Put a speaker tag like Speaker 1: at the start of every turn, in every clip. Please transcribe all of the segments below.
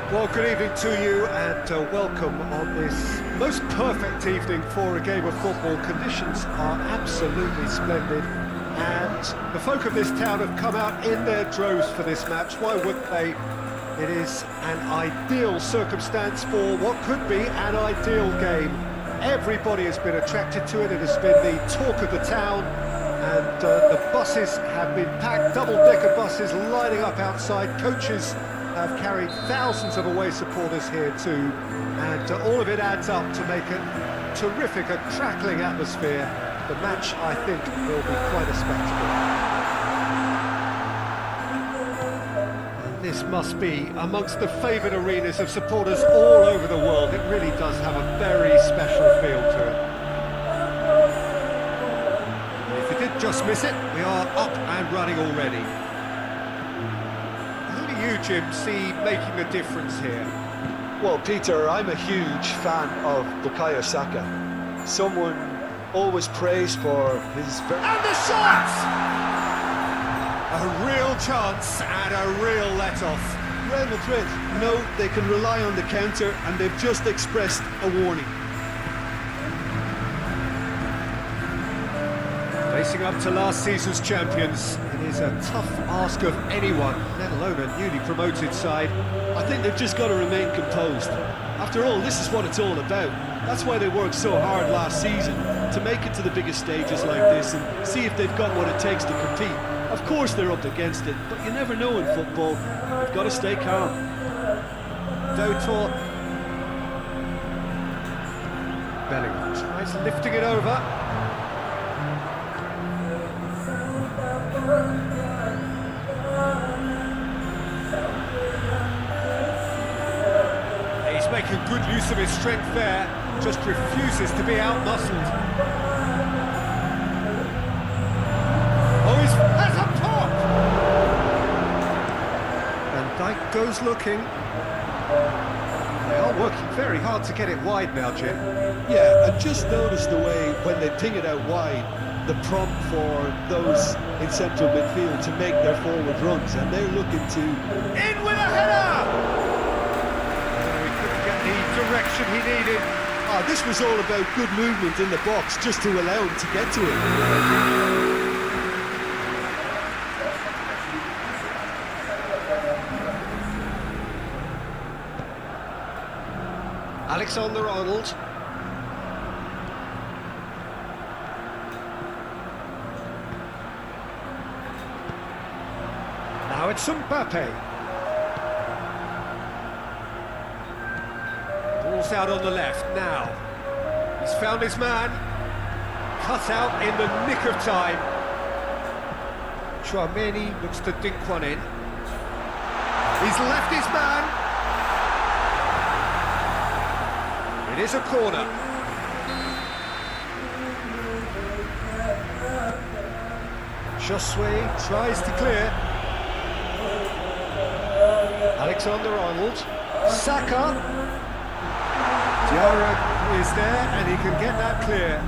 Speaker 1: Well, good evening to you and welcome on this most perfect evening for a game of football. Conditions are absolutely splendid and the folk of this town have come out in their droves for this match. Why wouldn't they? It is an ideal circumstance for what could be an ideal game. Everybody has been attracted to it. It has been the talk of the town and the buses have been packed, double-decker buses lining up outside. Coaches have carried thousands of away supporters here too, and all of it adds up to make a terrific, a crackling atmosphere. The match, I think, will be quite a spectacle. And this must be amongst the favoured arenas of supporters all over the world. It really does have a very special feel to it. And if you did just miss it, we are up and running already. You, Jim, see making the difference here?
Speaker 2: Well, Peter, I'm a huge fan of Bukayo Saka. Someone always praised for his...
Speaker 1: And the shot! A real chance and a real let-off.
Speaker 2: Real Madrid know they can rely on the counter and they've just expressed a warning.
Speaker 1: Facing up to last season's champions, it is a tough ask of anyone, let alone a newly promoted side.
Speaker 2: I think they've just got to remain composed. After all, this is what it's all about. That's why they worked so hard last season, to make it to the biggest stages like this and see if they've got what it takes to compete. Of course they're up against it, but you never know in football. You've got to stay calm.
Speaker 1: Doutor. Bellingham tries lifting it over. He's making good use of his strength there, just refuses to be outmuscled. Oh, he's has up top! And Dijk goes looking. They are working very hard to get it wide now, Jim.
Speaker 2: Yeah, and just notice the way, when they ping it out wide, the prompt for those in central midfield to make their forward runs, and they're looking to...
Speaker 1: In with a header! He couldn't get the direction he needed.
Speaker 2: Oh, this was all about good movement in the box, just to allow him to get to it.
Speaker 1: Alexander-Arnold. Now it's Mbappe. Ball's out on the left now. He's found his man. Cut out in the nick of time. Tchouaméni looks to dink one in. He's left his man. It is a corner. Josue tries to clear. Alexander-Arnold. Saka. Diarra is there and he can get that clear.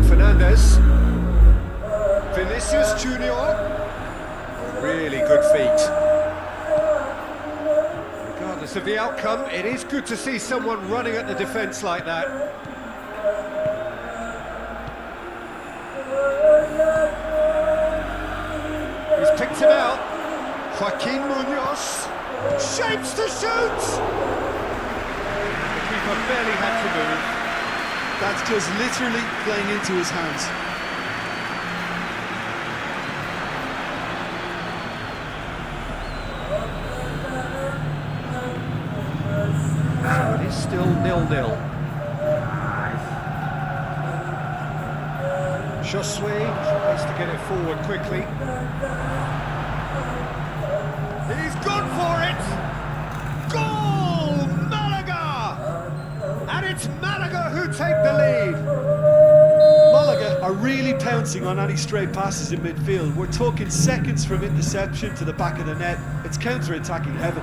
Speaker 1: Fernandes. Vinicius Junior. Really good feet. Regardless of the outcome, it is good to see someone running at the defence like that. He's picked him out. Joaquin Munoz shapes to shoot! The keeper barely had to move.
Speaker 2: That's just literally playing into his hands.
Speaker 1: So it is still 0-0. Josue tries to get it forward quickly. He's gone for it! Goal! Malaga! And it's Malaga who take the lead.
Speaker 2: Malaga are really pouncing on any stray passes in midfield. We're talking seconds from interception to the back of the net. It's counter-attacking heaven.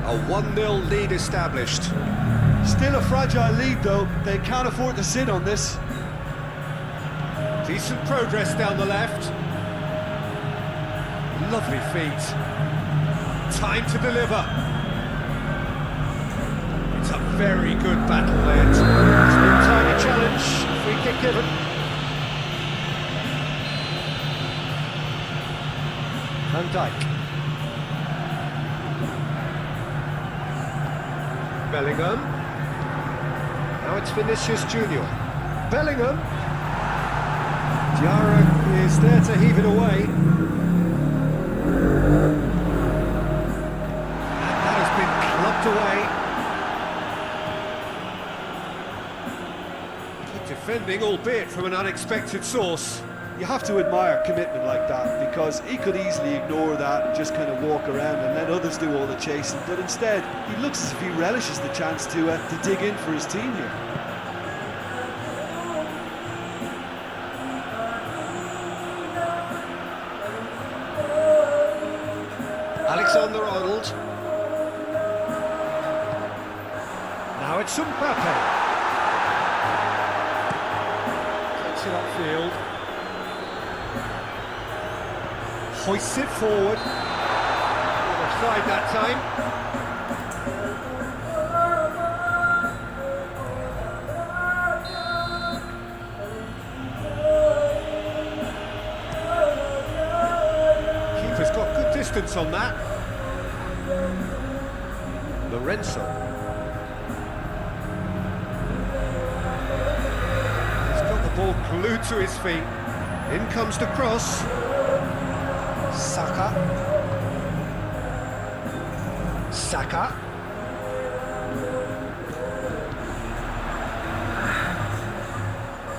Speaker 1: A 1-0 lead established.
Speaker 2: Still a fragile lead though, they can't afford to sit on this.
Speaker 1: Decent progress down the left. Lovely feet. Time to deliver. It's a very good battle there. Small tiny challenge. Free kick given. Van Dijk. Bellingham. Now it's Vinicius Junior. Bellingham. Diarra is there to heave it away. And that has been clubbed away. Good defending, albeit from an unexpected source.
Speaker 2: You have to admire commitment like that, because he could easily ignore that and just kind of walk around and let others do all the chasing, but instead he looks as if he relishes the chance to dig in for his team here.
Speaker 1: Alexander-Arnold. Now it's Mbappe. Takes it upfield. Hoists it forward. Offside that time. Keeper's got good distance on that. Lorenzo. He's got the ball glued to his feet. In comes the cross. Saka.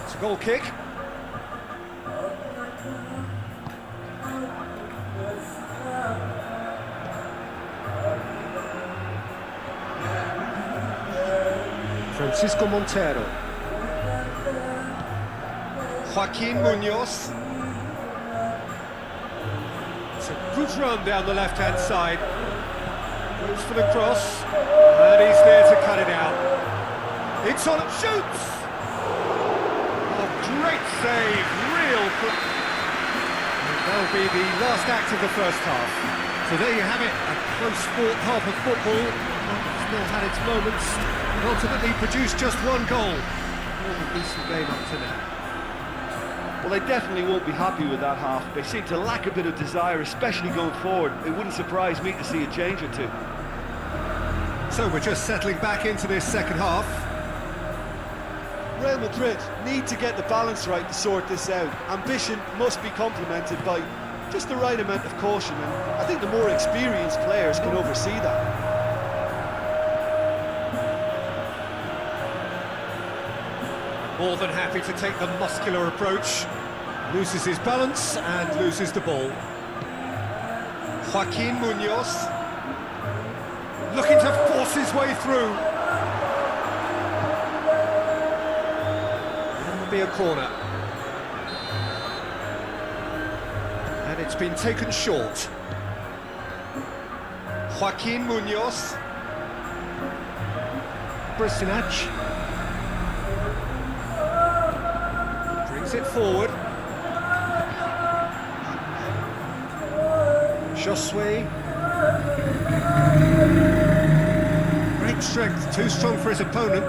Speaker 1: It's a goal kick. Francisco Montero. Joaquin Munoz. It's a good run down the left-hand side. Goes for the cross, and he's there to cut it out. It's on, shoots! Oh, great save, real... And that'll be the last act of the first half. So there you have it, a close-fought half of football. It's still had its moments, and ultimately produced just one goal. All a decent game up to now.
Speaker 2: Well, they definitely won't be happy with that half. They seem to lack a bit of desire, especially going forward. It wouldn't surprise me to see a change or two.
Speaker 1: So we're just settling back into this second half.
Speaker 2: Real Madrid need to get the balance right to sort this out. Ambition must be complemented by just the right amount of caution, and I think the more experienced players can oversee that.
Speaker 1: More than happy to take the muscular approach. Loses his balance and loses the ball. Joaquin Munoz. Looking to force his way through. It'll be a corner. And it's been taken short. Joaquin Munoz. Bristinac. Brings it forward. Josue. Great strength, too strong for his opponent.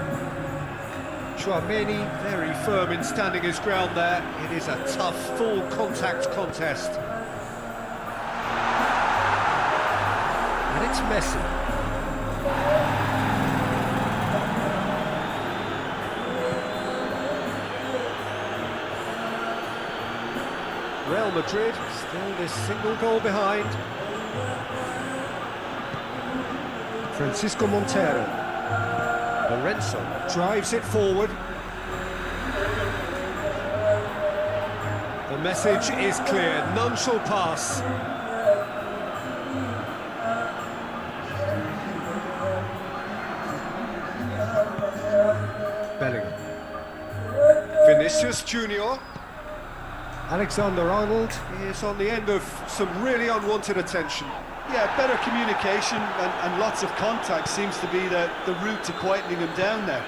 Speaker 1: Tchouaméni very firm in standing his ground there. It is a tough, full contact contest. And it's Messi. Real Madrid still this single goal behind. Francisco Montero. Lorenzo drives it forward. The message is clear, none shall pass. Bellingham. Vinicius Junior. Alexander-Arnold is on the end of some really unwanted attention.
Speaker 2: Yeah, better communication and lots of contact seems to be the route to quietening him down there.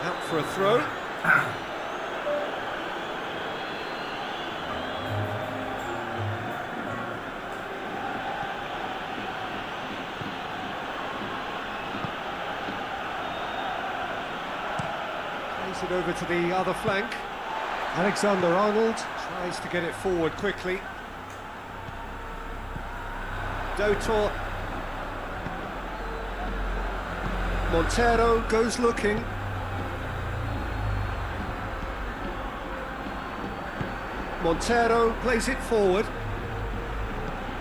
Speaker 1: Out for a throw. And over to the other flank. Alexander-Arnold tries to get it forward quickly. Doutor. Montero goes looking. Montero plays it forward.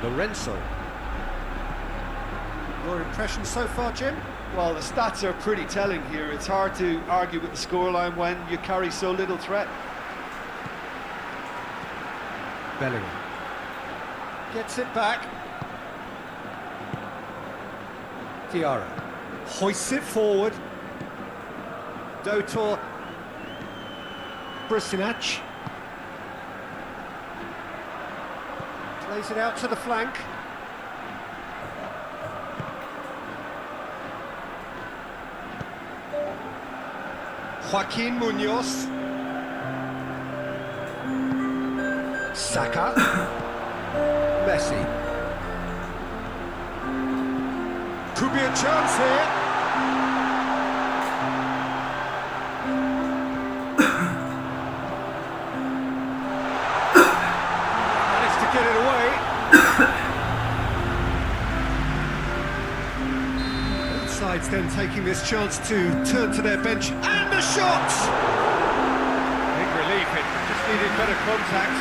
Speaker 1: Lorenzo. Your impression so far, Jim?
Speaker 2: Well, the stats are pretty telling here. It's hard to argue with the scoreline when you carry so little threat.
Speaker 1: Bellingham gets it back. Diarra hoists it forward. Doutor. Brusinac plays it out to the flank. Joaquin Munoz. Saka. Messi. Could be a chance here. Managed to get it away. Both sides then taking this chance to turn to their bench. And the shot! Big relief, it just needed better contact.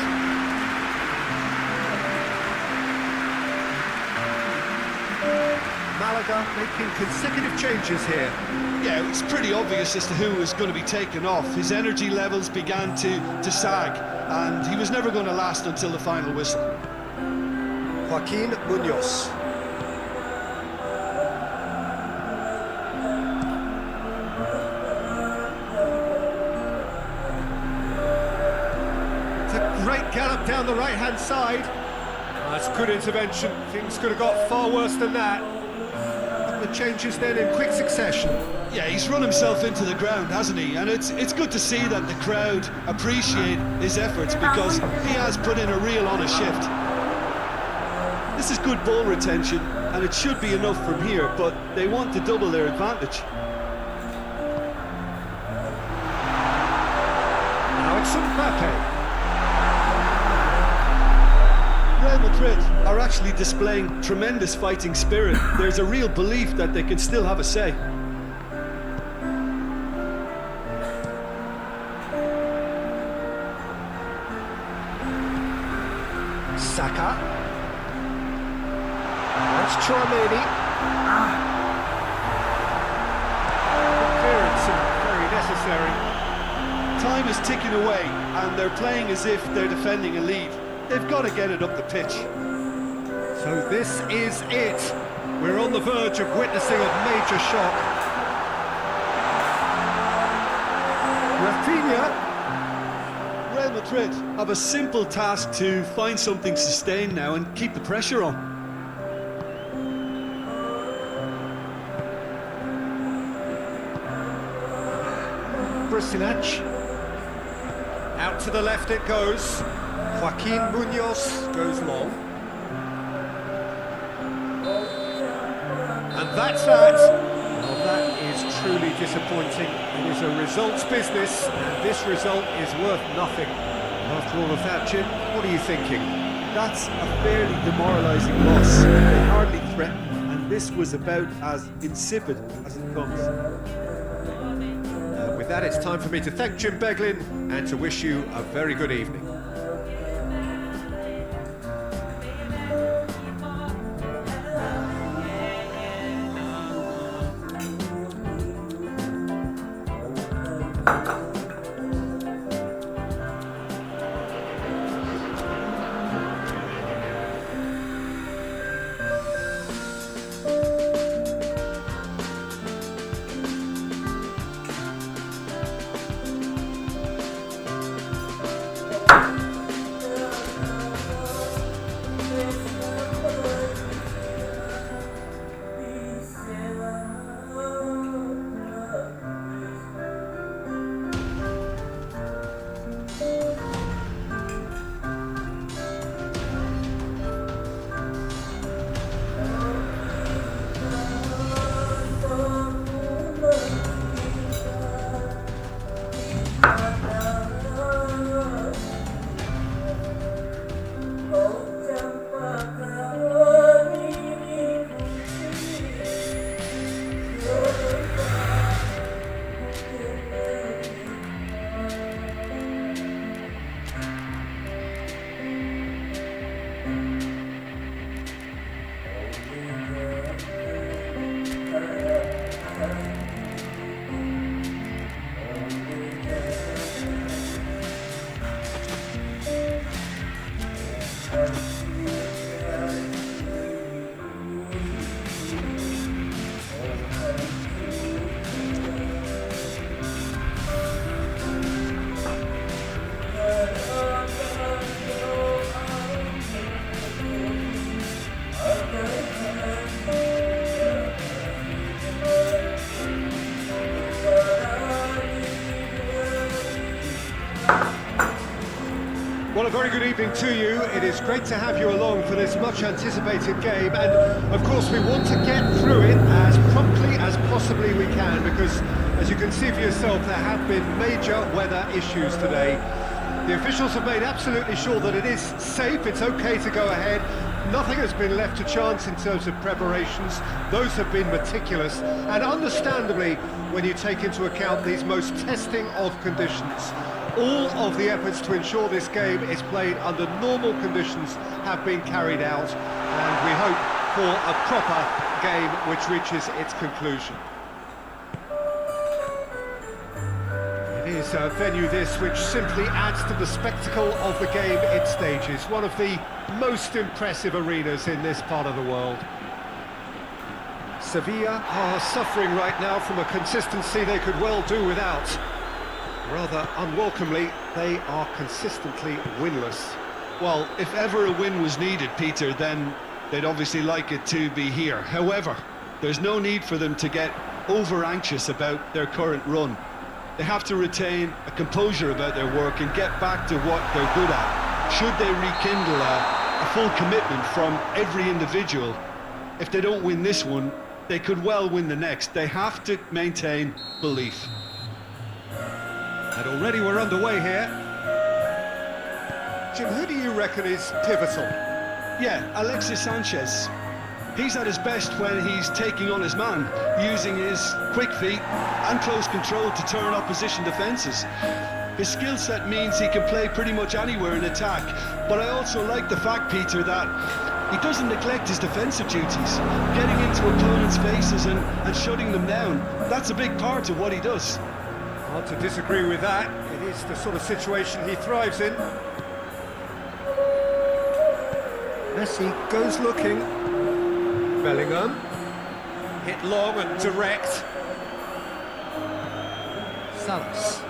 Speaker 1: Malaga making consecutive changes here.
Speaker 2: Yeah, it was pretty obvious as to who was going to be taken off. His energy levels began to sag, and he was never going to last until the final whistle.
Speaker 1: Joaquin Munoz. It's a great gallop down the right-hand side. That's good intervention. Things could have got far worse than that. The changes then in quick succession.
Speaker 2: Yeah, he's run himself into the ground, hasn't he? And it's good to see that the crowd appreciate his efforts, because he has put in a real honest shift. This is good ball retention, and it should be enough from here, but they want to double their advantage.
Speaker 1: Now it's Mbappe.
Speaker 2: Real Madrid are actually displaying tremendous fighting spirit. There's a real belief that they can still have a say.
Speaker 1: Saka. That's Chouameni. Clearance and very necessary.
Speaker 2: Time is ticking away, and they're playing as if they're defending a lead. They've got to get it up the pitch.
Speaker 1: So this is it. We're on the verge of witnessing a major shock. Rafinha.
Speaker 2: Real Madrid have a simple task to find something sustained now and keep the pressure on.
Speaker 1: Brusinac. Out to the left it goes. Joaquin Munoz goes long. And that's that. Well, that is truly disappointing. It is a results business, and this result is worth nothing. After all of that, Jim, what are you thinking?
Speaker 2: That's a fairly demoralising loss. They hardly threatened, and this was about as insipid as it comes.
Speaker 1: With that, it's time for me to thank Jim Beglin and to wish you a very good evening. a very good evening to you. It is great to have you along for this much-anticipated game, and of course we want to get through it as promptly as possibly we can, because as you can see for yourself, there have been major weather issues today. The officials have made absolutely sure that it is safe, it's okay to go ahead. Nothing has been left to chance in terms of preparations. Those have been meticulous, and understandably, when you take into account these most testing of conditions, all of the efforts to ensure this game is played under normal conditions have been carried out, and we hope for a proper game which reaches its conclusion. It is a venue this which simply adds to the spectacle of the game it stages, one of the most impressive arenas in this part of the world. Sevilla are suffering right now from a consistency they could well do without. Rather unwelcomely, they are consistently winless.
Speaker 2: Well, if ever a win was needed, Peter, then they'd obviously like it to be here. However, there's no need for them to get over-anxious about their current run. They have to retain a composure about their work and get back to what they're good at. Should they rekindle a full commitment from every individual, if they don't win this one, they could well win the next. They have to maintain belief.
Speaker 1: And already we're underway here. Jim, who do you reckon is pivotal?
Speaker 2: Yeah, Alexis Sanchez. He's at his best when he's taking on his man, using his quick feet and close control to turn opposition defences. His skill set means he can play pretty much anywhere in attack, but I also like the fact, Peter, that he doesn't neglect his defensive duties, getting into opponents' faces and shutting them down. That's a big part of what he does.
Speaker 1: Hard to disagree with that. It is the sort of situation he thrives in. Messi goes looking. Bellingham. Hit long and direct. Salas.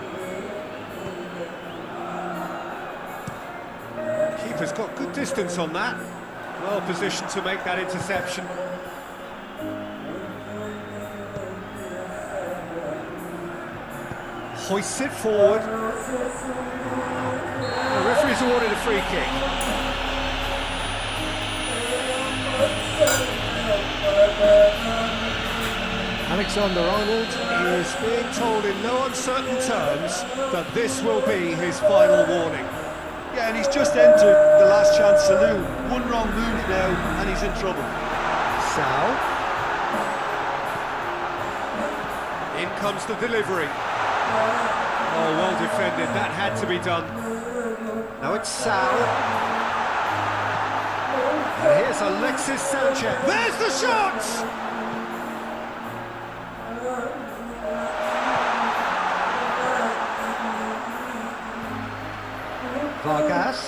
Speaker 1: Keeper's got good distance on that. Well positioned to make that interception. Hoists it forward. The referee's awarded a free kick. Alexander-Arnold is being told in no uncertain terms that this will be his final warning.
Speaker 2: Yeah, and he's just entered the last chance saloon. One wrong move now, and he's in trouble.
Speaker 1: Sal. In comes the delivery. Oh, well defended. That had to be done. Now it's Sal. And here's Alexis Sanchez. There's the shot! Vargas.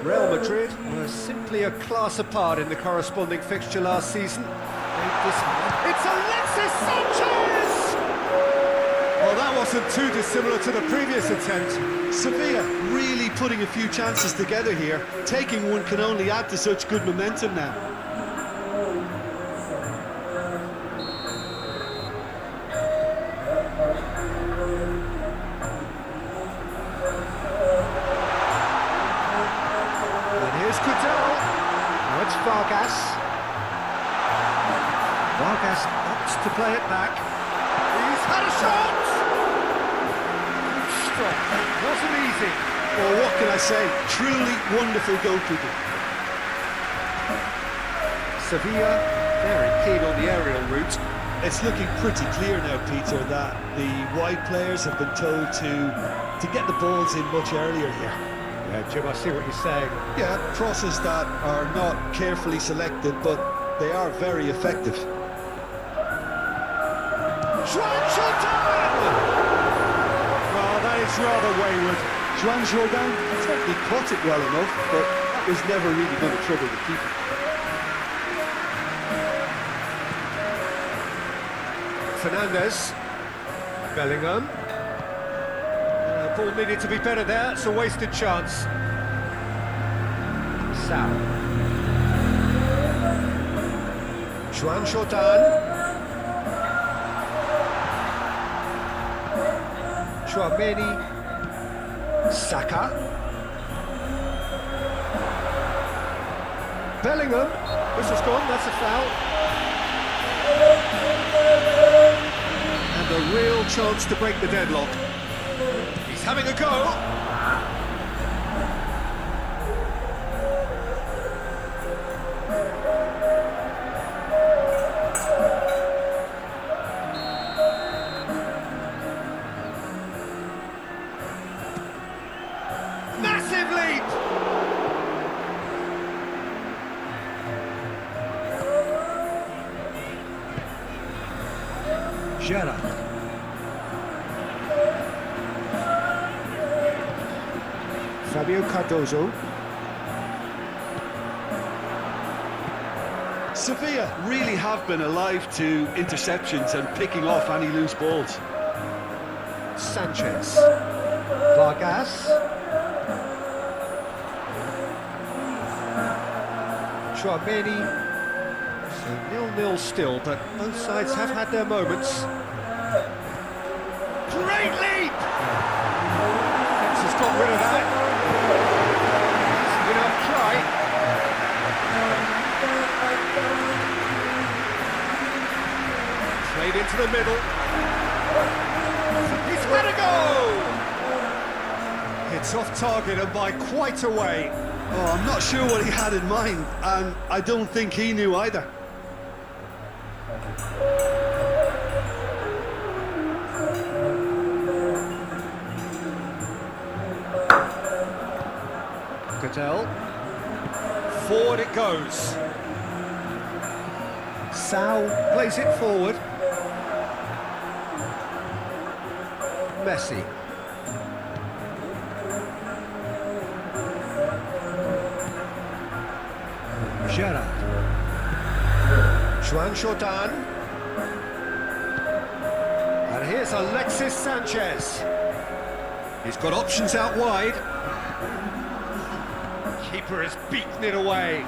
Speaker 1: Real Madrid were simply a class apart in the corresponding fixture last season. It's Alexis Sanchez! Well, that wasn't too dissimilar to the previous attempt.
Speaker 2: Sevilla really putting a few chances together here. Taking one can only add to such good momentum now.
Speaker 1: Vargas. Vargas opts to play it back. He's had a shot! Good stop. Wasn't easy.
Speaker 2: Well, what can I say? Truly wonderful goalkeeping.
Speaker 1: Sevilla, very keen on the aerial route.
Speaker 2: It's looking pretty clear now, Peter, that the wide players have been told to get the balls in much earlier here.
Speaker 1: Yeah, Jim, I see what you're saying.
Speaker 2: Yeah, crosses that are not carefully selected, but they are very effective.
Speaker 1: Juan Jordan! Well, that is rather wayward.
Speaker 2: Juan Jordan certainly caught it well enough, but that was never really going to trouble the keeper.
Speaker 1: Fernandez. Bellingham. Ball needed to be better there, it's a wasted chance. Sal. Juan Jordan. Tchouaméni. Saka. Bellingham, this has gone, that's a foul. And a real chance to break the deadlock. He's having a go. Massive leap! Gerrard. Fabio Cardozo.
Speaker 2: Sevilla really have been alive to interceptions and picking off any loose balls.
Speaker 1: Sanchez. Vargas. Chouameni. So 0-0 still, but both sides have had their moments. Great leap! Fence has got rid of that. It's enough try. Played into the middle. He's had a go! It's off target and by quite a way.
Speaker 2: Oh, I'm not sure what he had in mind, and I don't think he knew either.
Speaker 1: Cadell. Forward it goes. Sal plays it forward. Messi. Gerrard. Juan Jordan. And here's Alexis Sanchez. He's got options out wide. Keeper has beaten it away.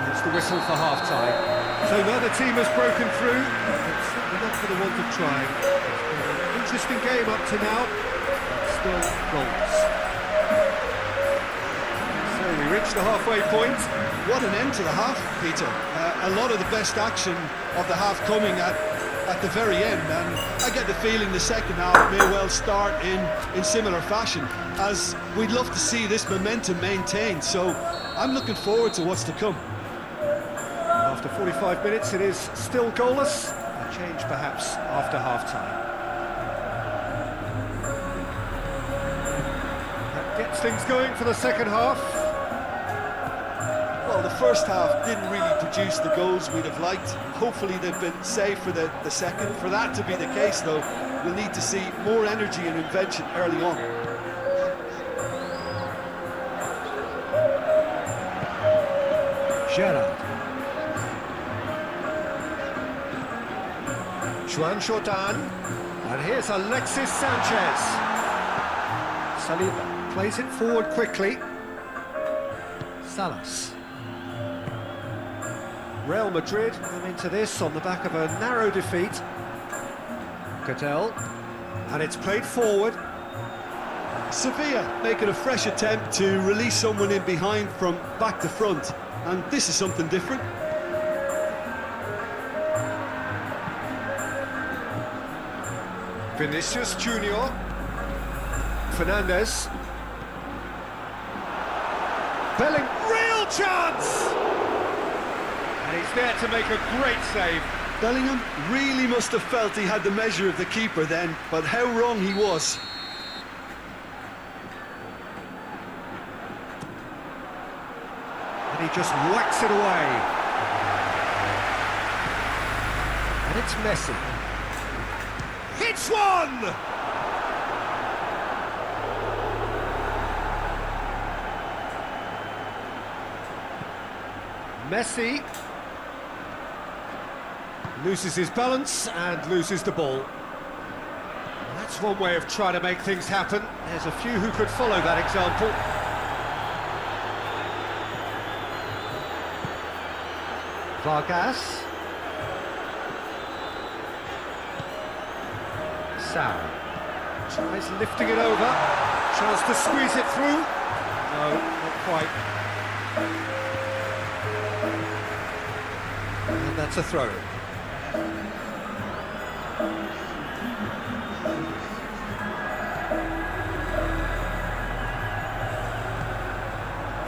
Speaker 1: It's the whistle for half-time. So neither team has broken through. It's certainly not for the want of trying. It's been an interesting game up to now, but still goals. So we reach the halfway point.
Speaker 2: What an end to the half, Peter. A lot of the best action of the half coming at the very end, and I get the feeling the second half may well start in similar fashion, as we'd love to see this momentum maintained, so I'm looking forward to what's to come.
Speaker 1: After 45 minutes it is still goalless, a change perhaps after half-time. That gets things going for the second half.
Speaker 2: Well, the first half didn't really produce the goals we'd have liked. Hopefully they've been saved for the second. For that to be the case, though, we'll need to see more energy and invention early on.
Speaker 1: Gerrard. Juan Jordan. And here's Alexis Sanchez. Saliba plays it forward quickly. Salas. Real Madrid come into this on the back of a narrow defeat. Cadell, and it's played forward.
Speaker 2: Sevilla making a fresh attempt to release someone in behind from back to front, and this is something different.
Speaker 1: Vinicius Junior. Fernandez. Bellingham, real chance! And he's there to make a great save.
Speaker 2: Bellingham really must have felt he had the measure of the keeper then, but how wrong he was.
Speaker 1: And he just whacks it away. And it's Messi. Hits one! Messi loses his balance and loses the ball. That's one way of trying to make things happen. There's a few who could follow that example. Vargas. Sal tries lifting it over. Chance to squeeze it through. No, not quite. And that's a throw.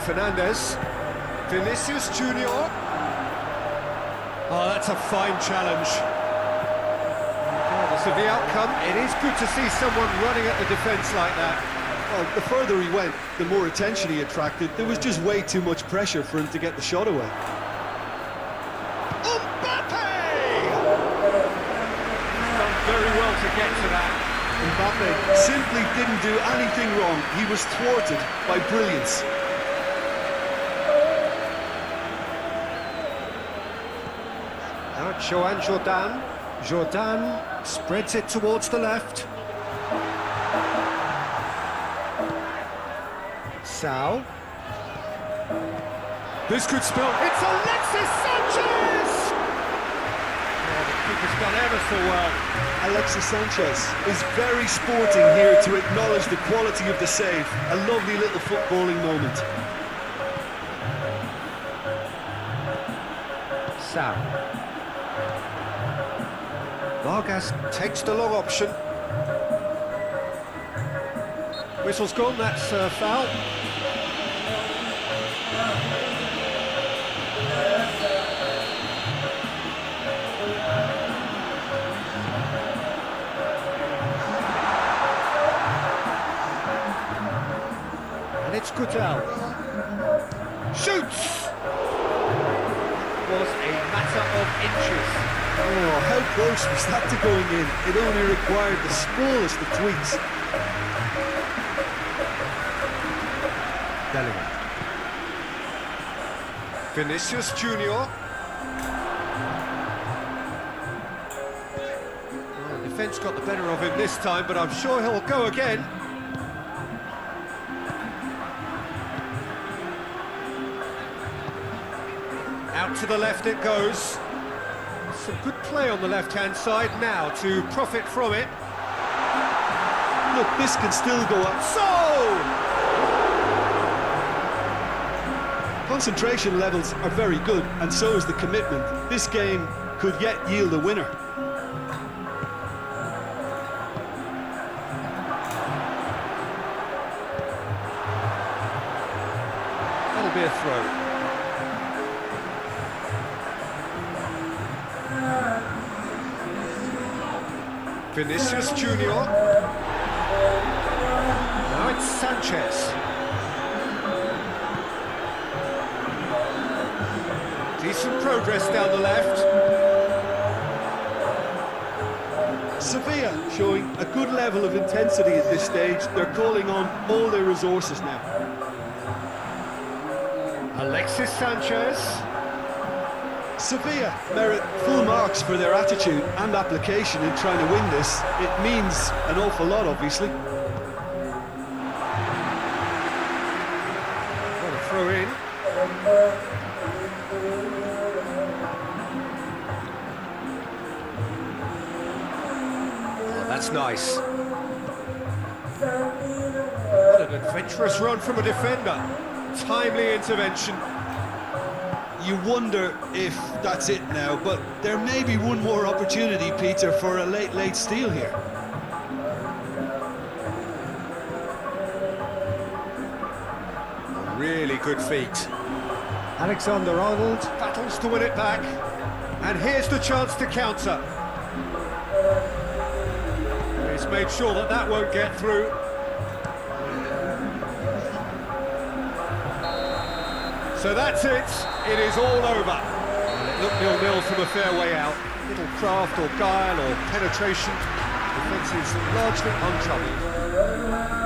Speaker 1: Fernandez. Vinicius Junior. Oh, that's a fine challenge. Regardless of the outcome, it is good to see someone running at the defence like that.
Speaker 2: Well, the further he went, the more attention he attracted. There was just way too much pressure for him to get the shot away.
Speaker 1: Mbappe! Done very well to get to that.
Speaker 2: Mbappe simply didn't do anything wrong. He was thwarted by brilliance.
Speaker 1: Now Joan Jordan. Jordan spreads it towards the left. Sal. This could spell... It's Alexis Sanchez! Oh, the keeper's done ever so well.
Speaker 2: Alexis Sanchez is very sporting here to acknowledge the quality of the save. A lovely little footballing moment.
Speaker 1: Sal. Vargas takes the long option. Whistle's gone, that's foul. And it's Goodell. Shoots! Was a matter of inches.
Speaker 2: Oh, how close was that to going in? It only required the smallest of tweaks.
Speaker 1: Bellingham. Vinicius Junior. Well, the defence got the better of him this time, but I'm sure he'll go again. Out to the left it goes. Some good play on the left-hand side now to profit from it.
Speaker 2: Look, this can still go up.
Speaker 1: So!
Speaker 2: Concentration levels are very good, and so is the commitment. This game could yet yield a winner.
Speaker 1: That'll be a throw. Vinicius Junior. Now it's Sanchez. Decent progress down the left.
Speaker 2: Sevilla showing a good level of intensity at this stage. They're calling on all their resources now.
Speaker 1: Alexis Sanchez.
Speaker 2: Sevilla merit full marks for their attitude and application in trying to win this. It means an awful lot, obviously.
Speaker 1: What a throw in. Oh, that's nice. What an adventurous run from a defender. Timely intervention.
Speaker 2: You wonder if that's it now, but there may be one more opportunity, Peter, for a late steal here.
Speaker 1: Really good feet. Alexander-Arnold battles to win it back. And here's the chance to counter. He's made sure that that won't get through. So that's it. It is all over. Well, it looked 0-0 from a fair way out. Little craft or guile or penetration. Defence is largely untroubled.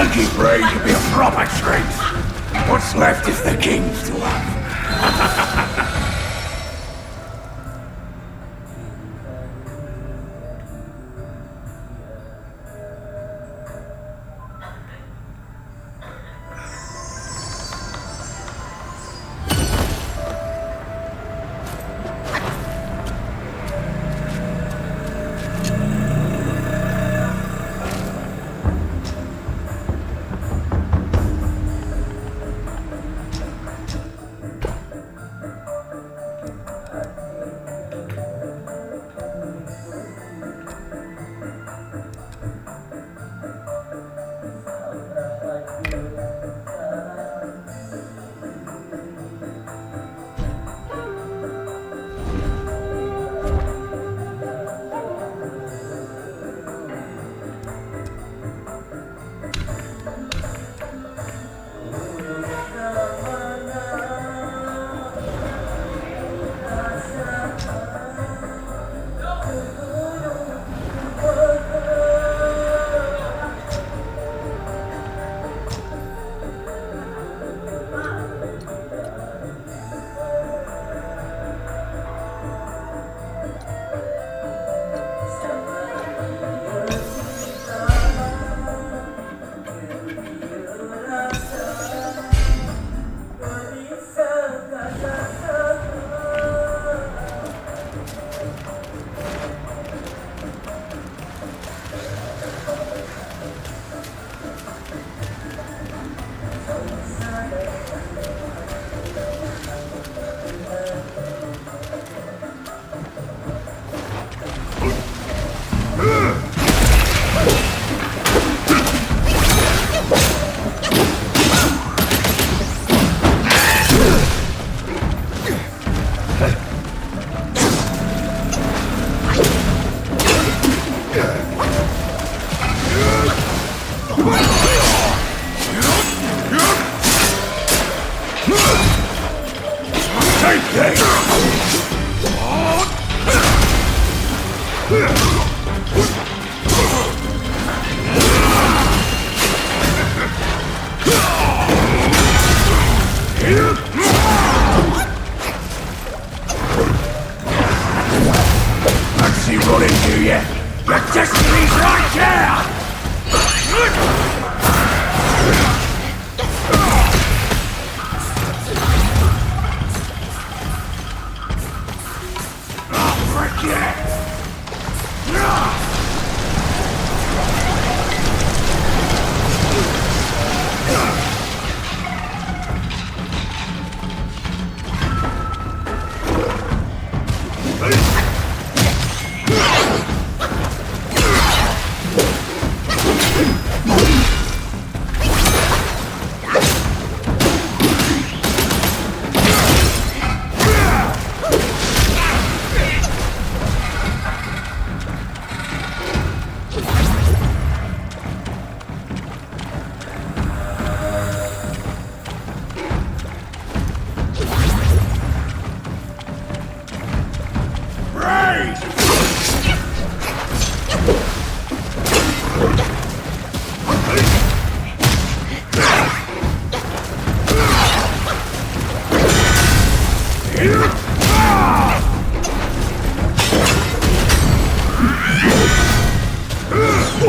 Speaker 3: Monkey brain could be a proper treat. What's left is the king's to have.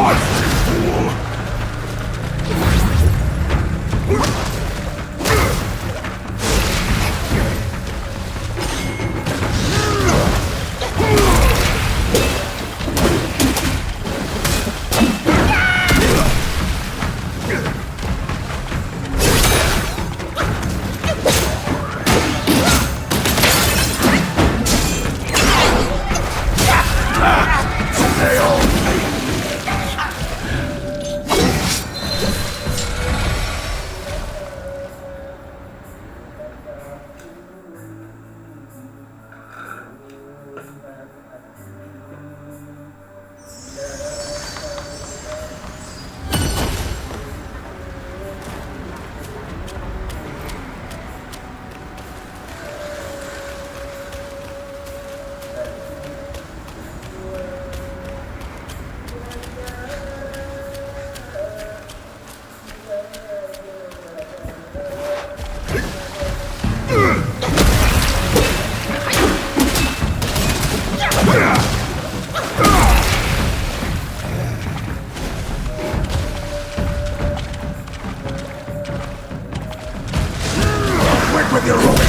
Speaker 3: Watch this, fool! With your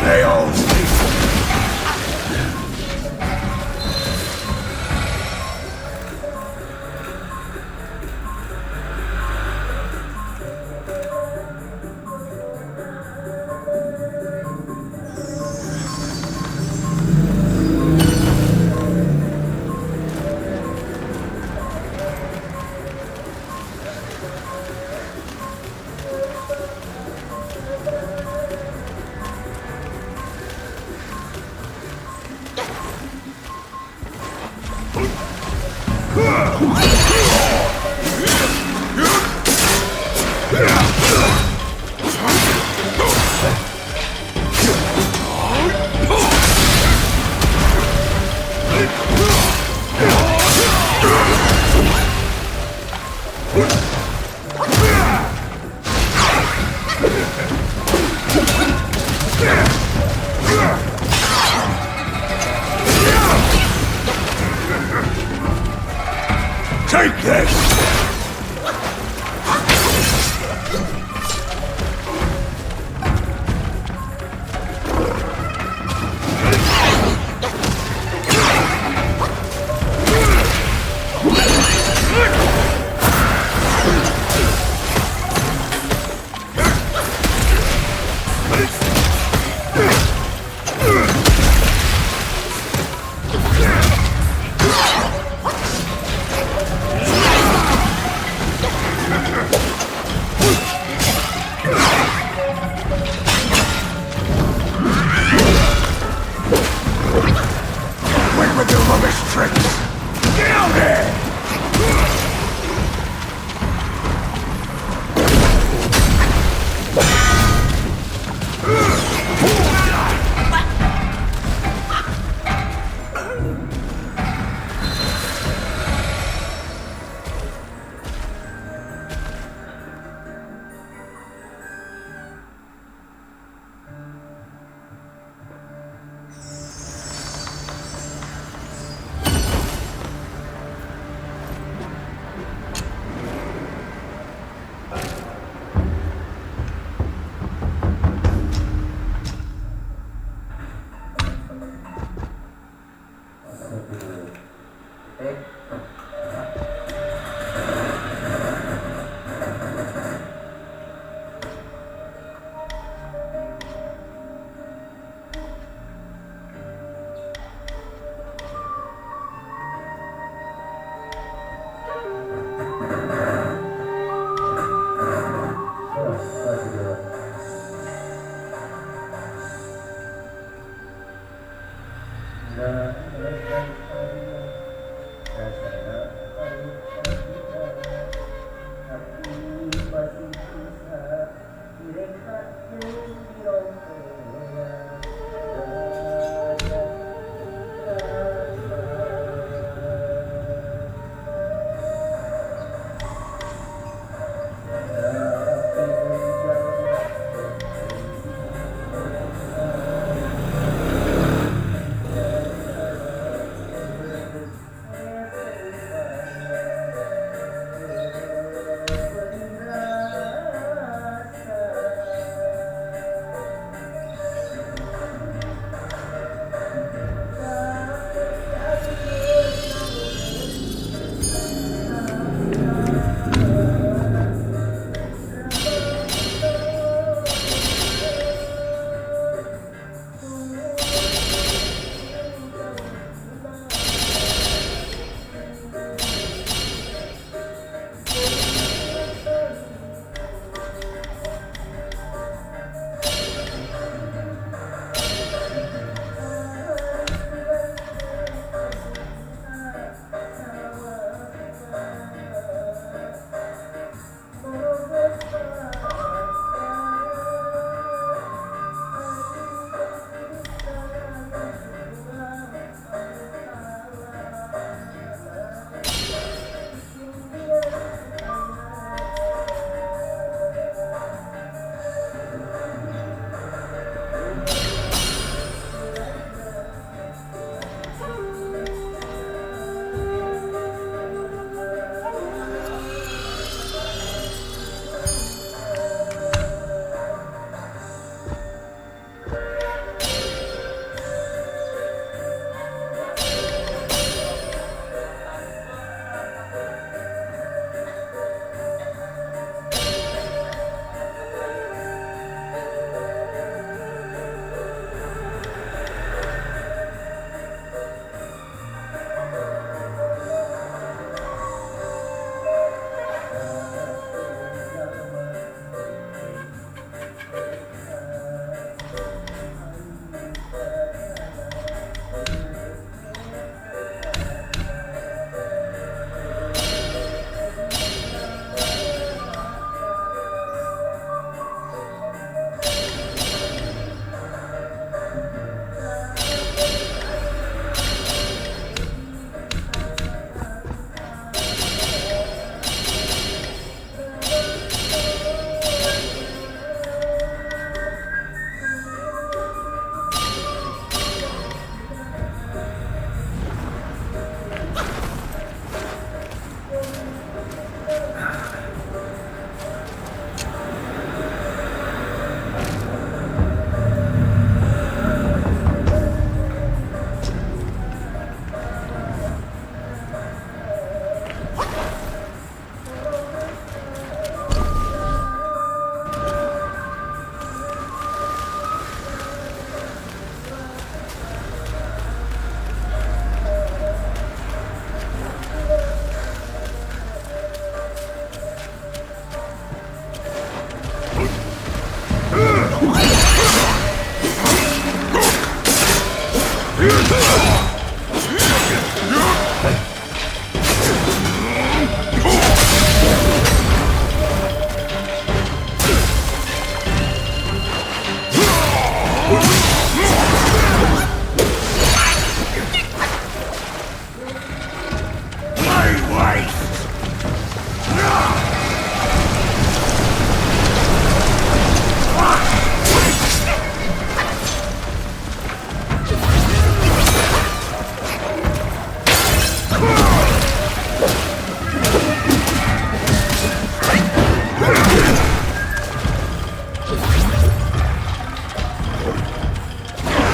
Speaker 3: They all sleep.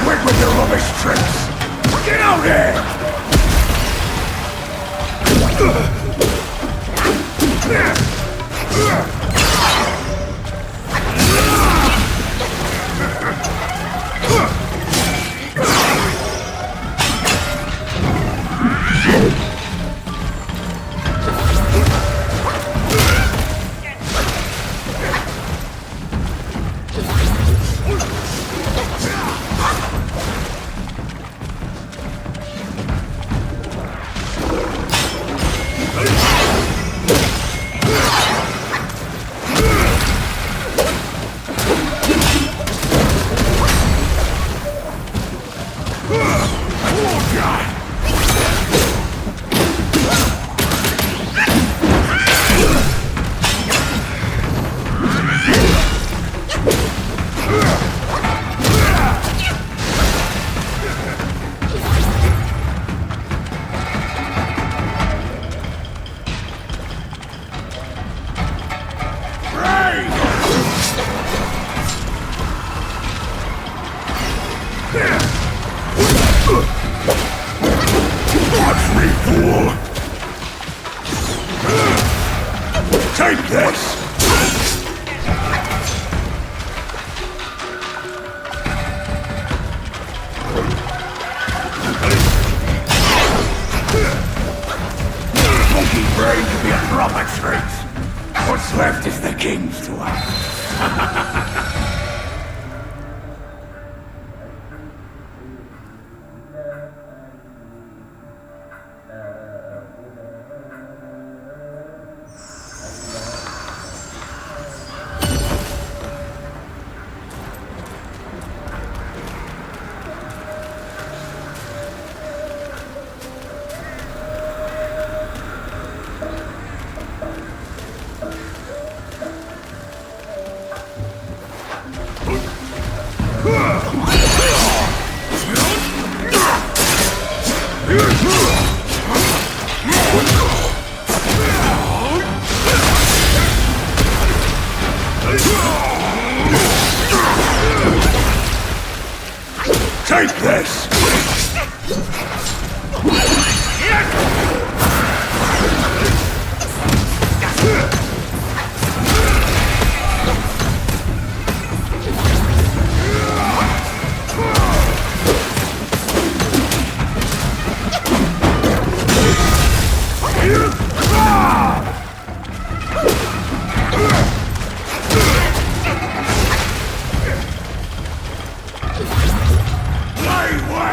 Speaker 3: Quit with your rubbish tricks! Get out here! Watch me, fool! Take this! Monkey brain can be a drop of strength. What's left is the king's to have. Take this! My way!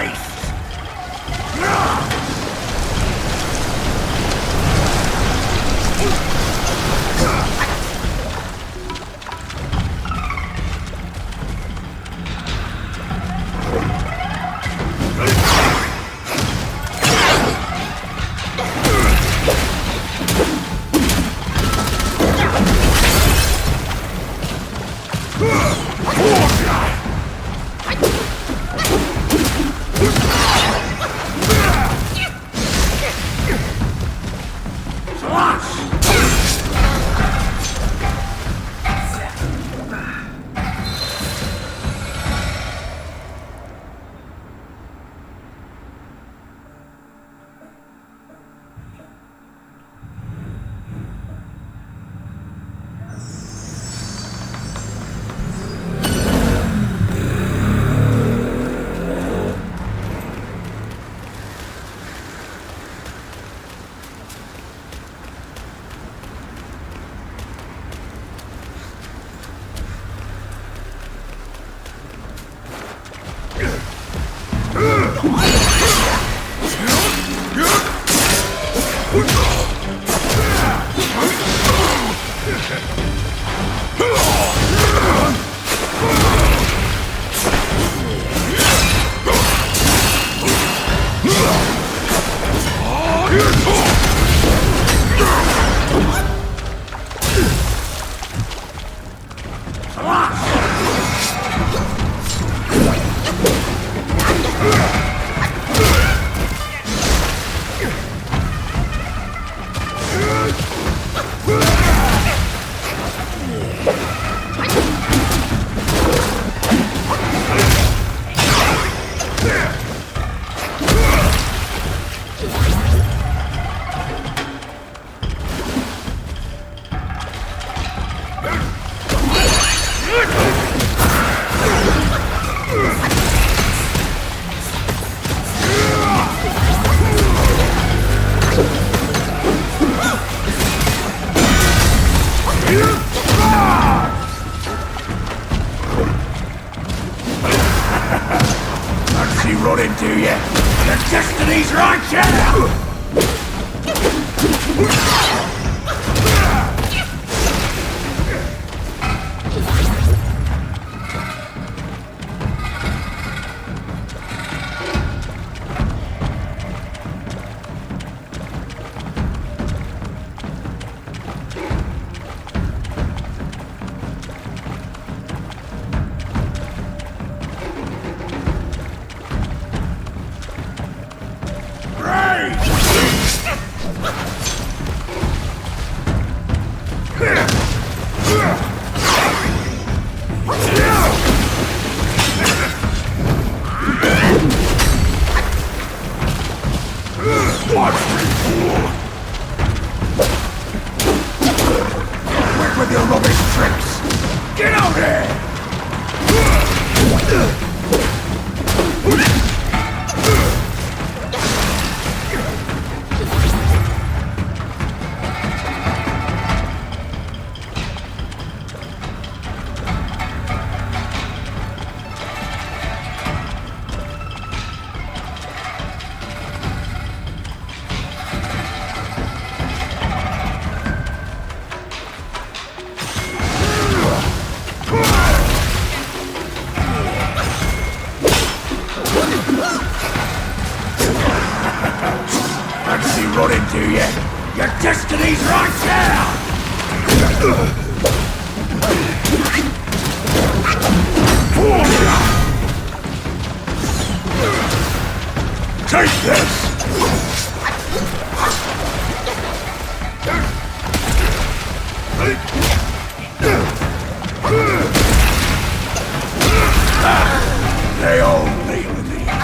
Speaker 3: you! Your destiny's right here! Watch me, fool! Quit with your rubbish tricks! Get out here! Fancy running, do you? Your destiny's right there! Take this! They all kneel in the east.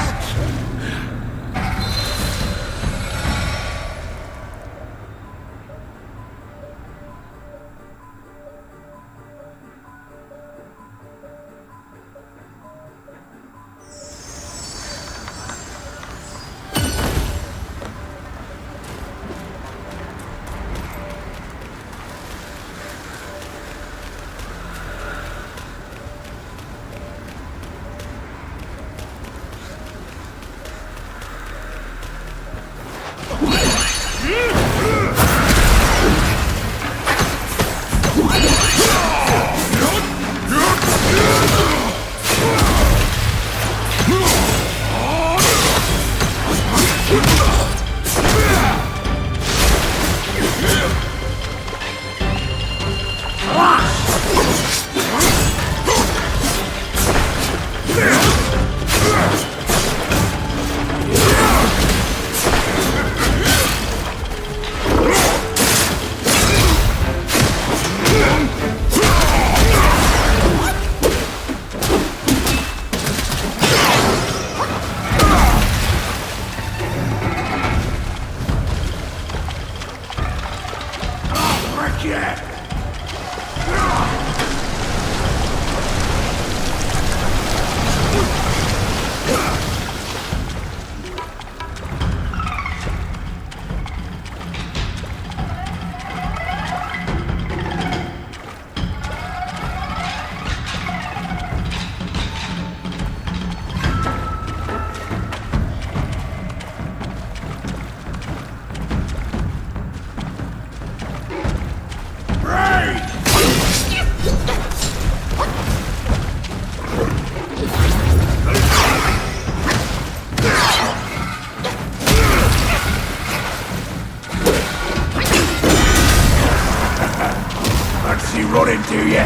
Speaker 3: Running, do you?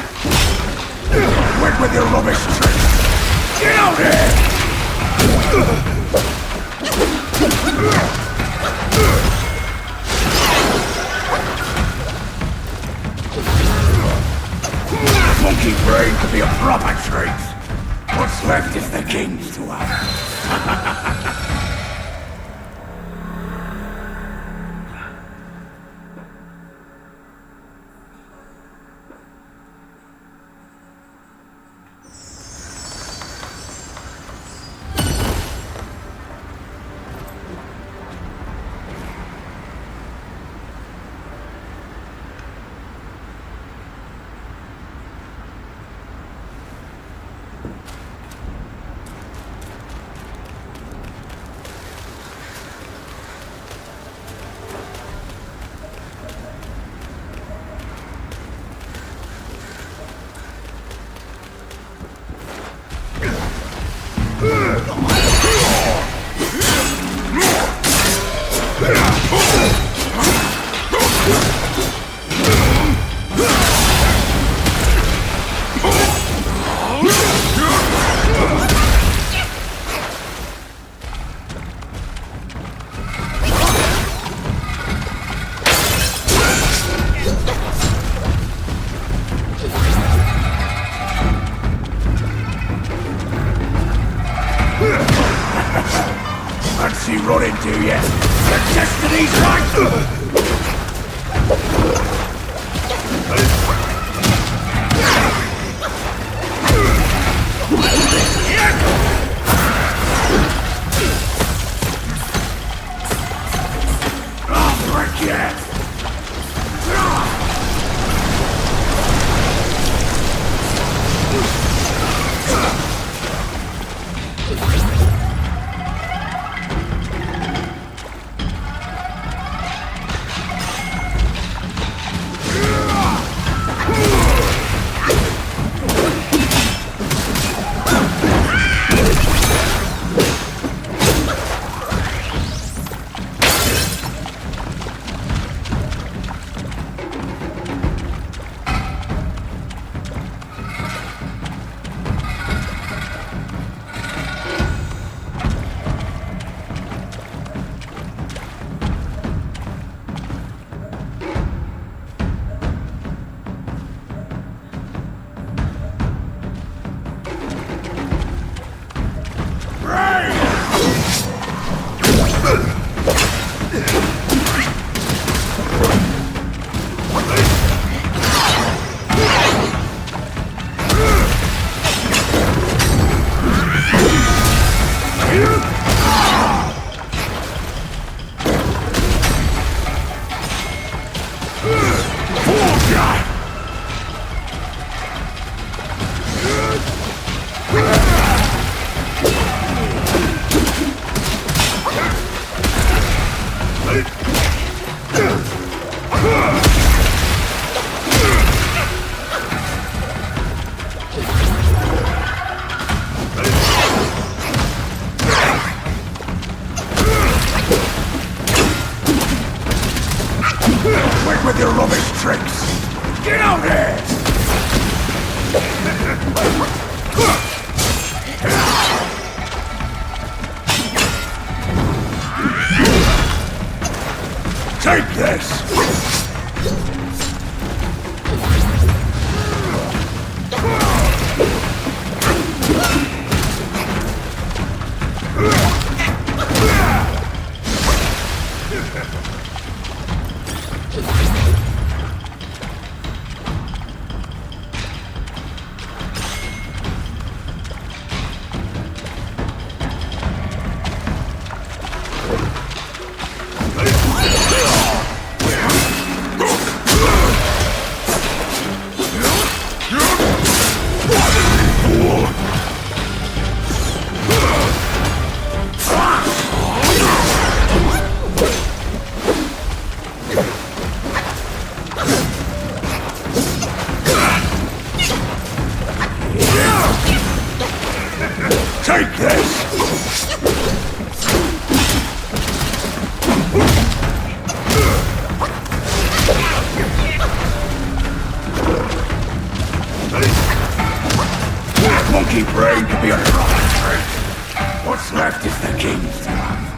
Speaker 3: Quit with your rubbish tricks! Get out here! Monkey brain could be a proper treat! What's left is the king's to have. Fancy running, do you? Your destiny's right! Quit with your rubbish tricks! Get out here! Take this! Take this! monkey brain could be a proper treat. What's left is the king's to have.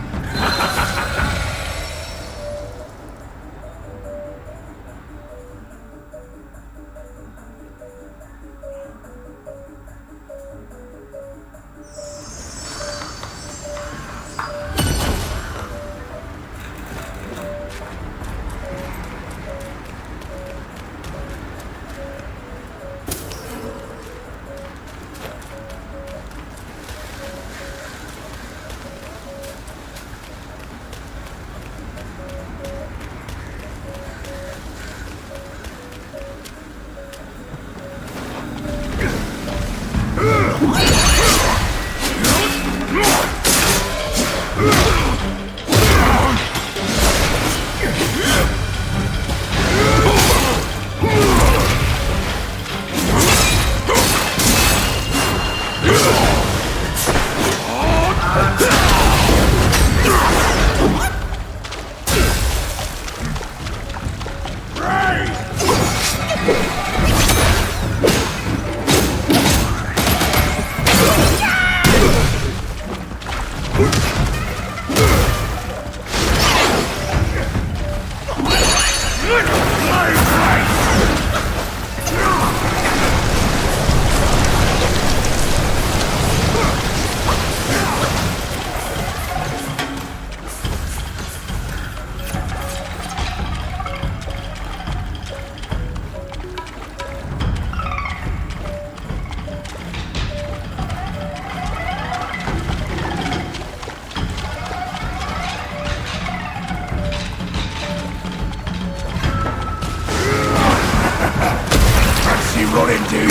Speaker 3: Running to you.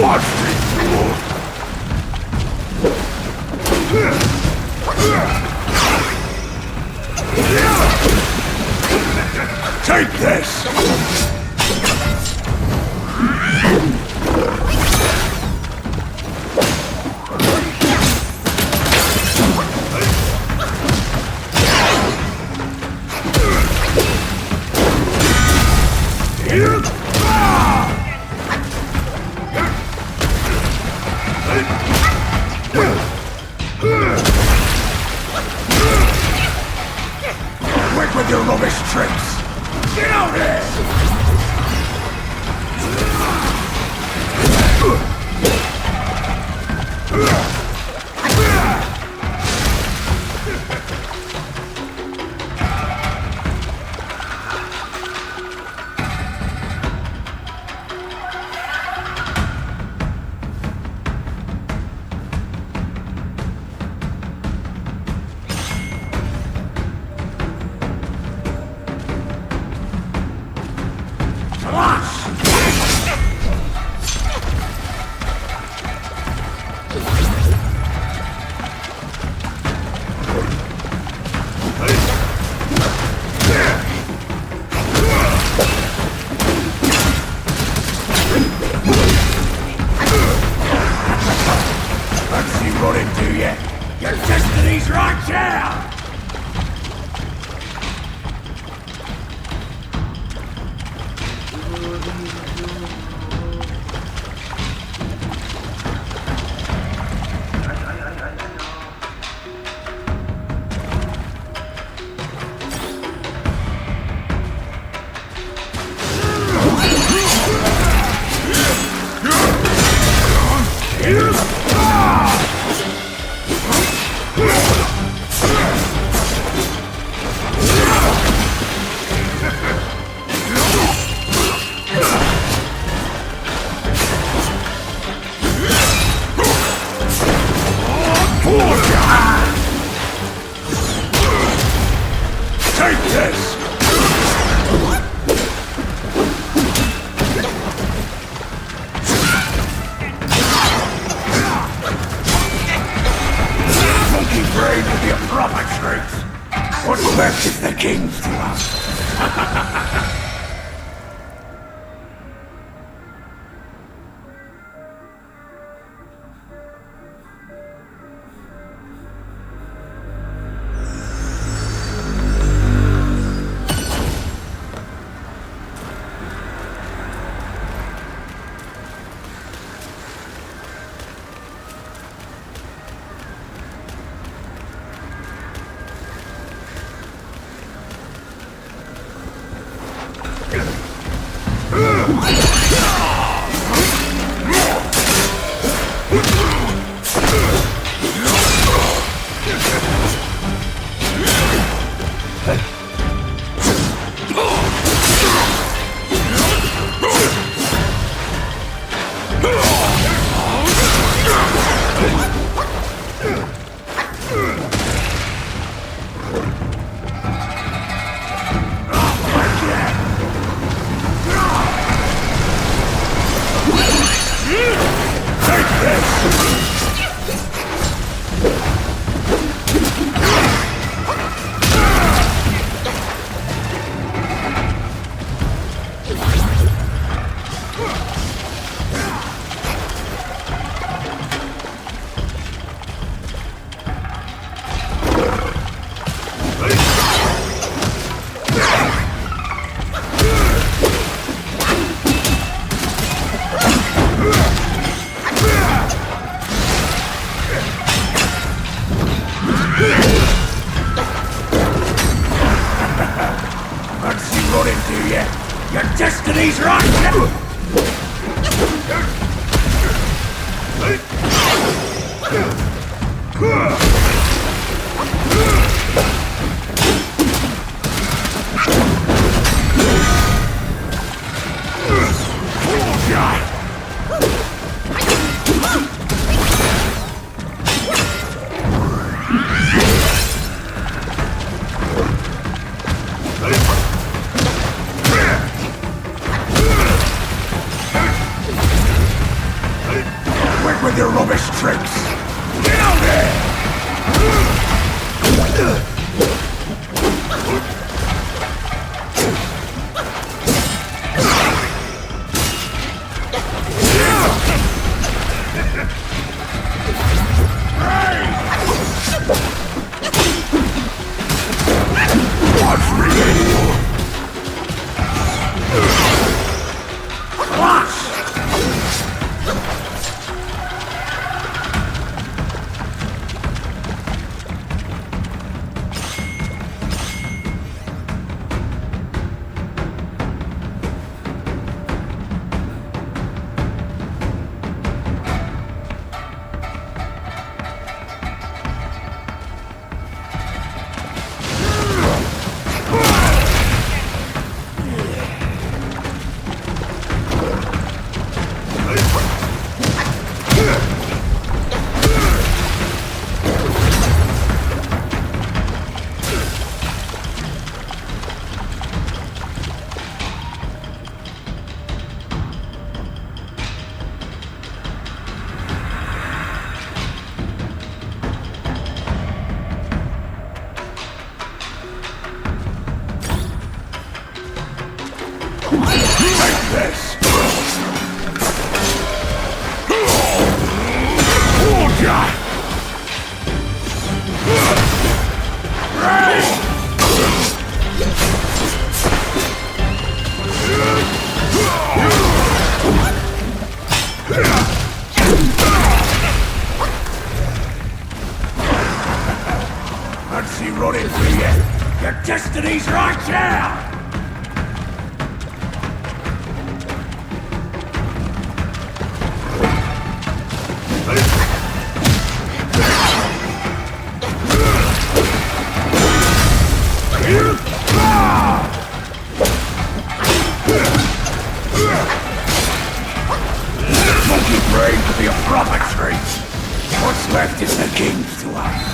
Speaker 3: Watch this door. Take this. Quick with your rubbish tricks! Get out there! Running to you! Your destiny's right here! Take this! Monkey brain will be a proper treat. What's left is the king's to us. Once you run into you, your destiny's right. Quit with your rubbish tricks. Get out there! Watch me! Watch! Take this! Once you run into you, your destiny's right here! Monkey brain could be a proper treat. What's left is the king's to have.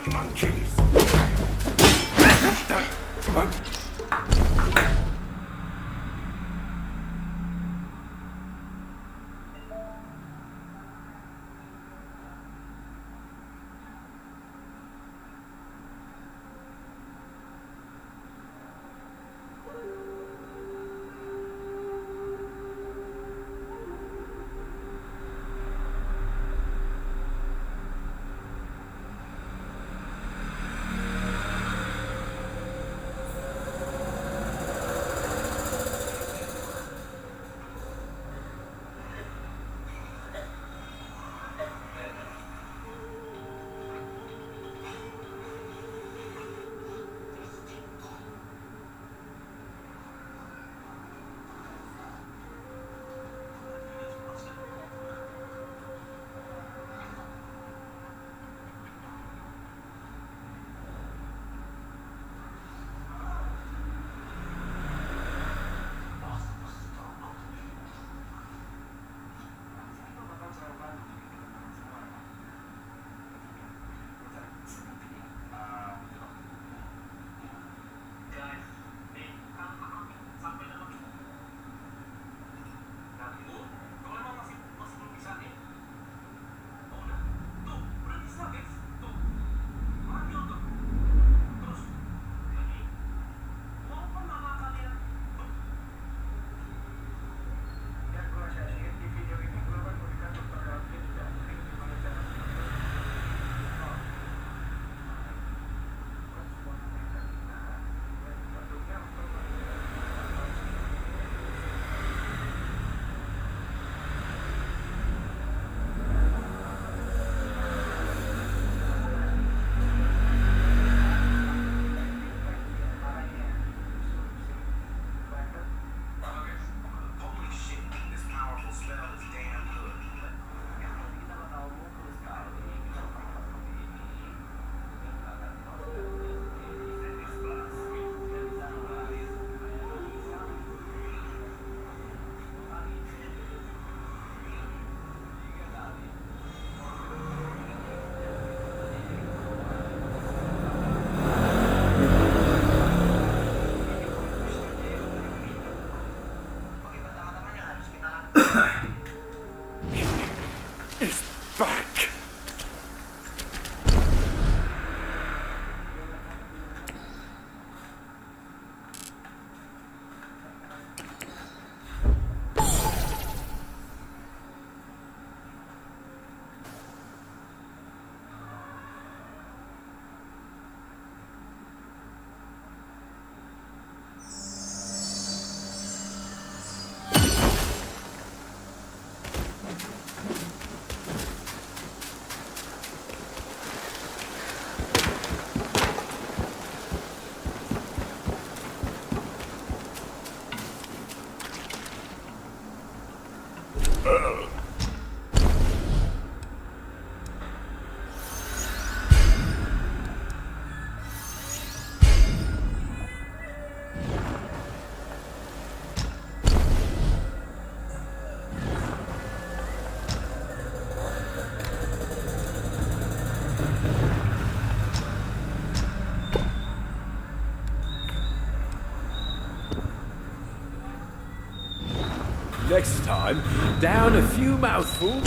Speaker 3: the monkeys! It's back!
Speaker 4: Next time, down a few mouthfuls.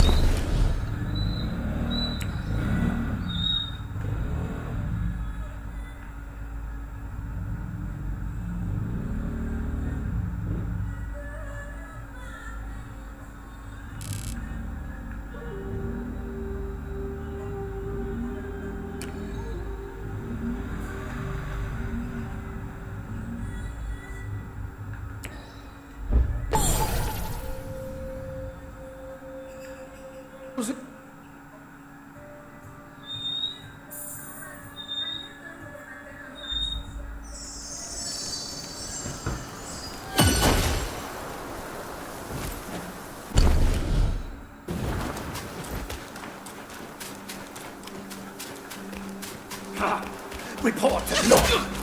Speaker 3: Report to Lord!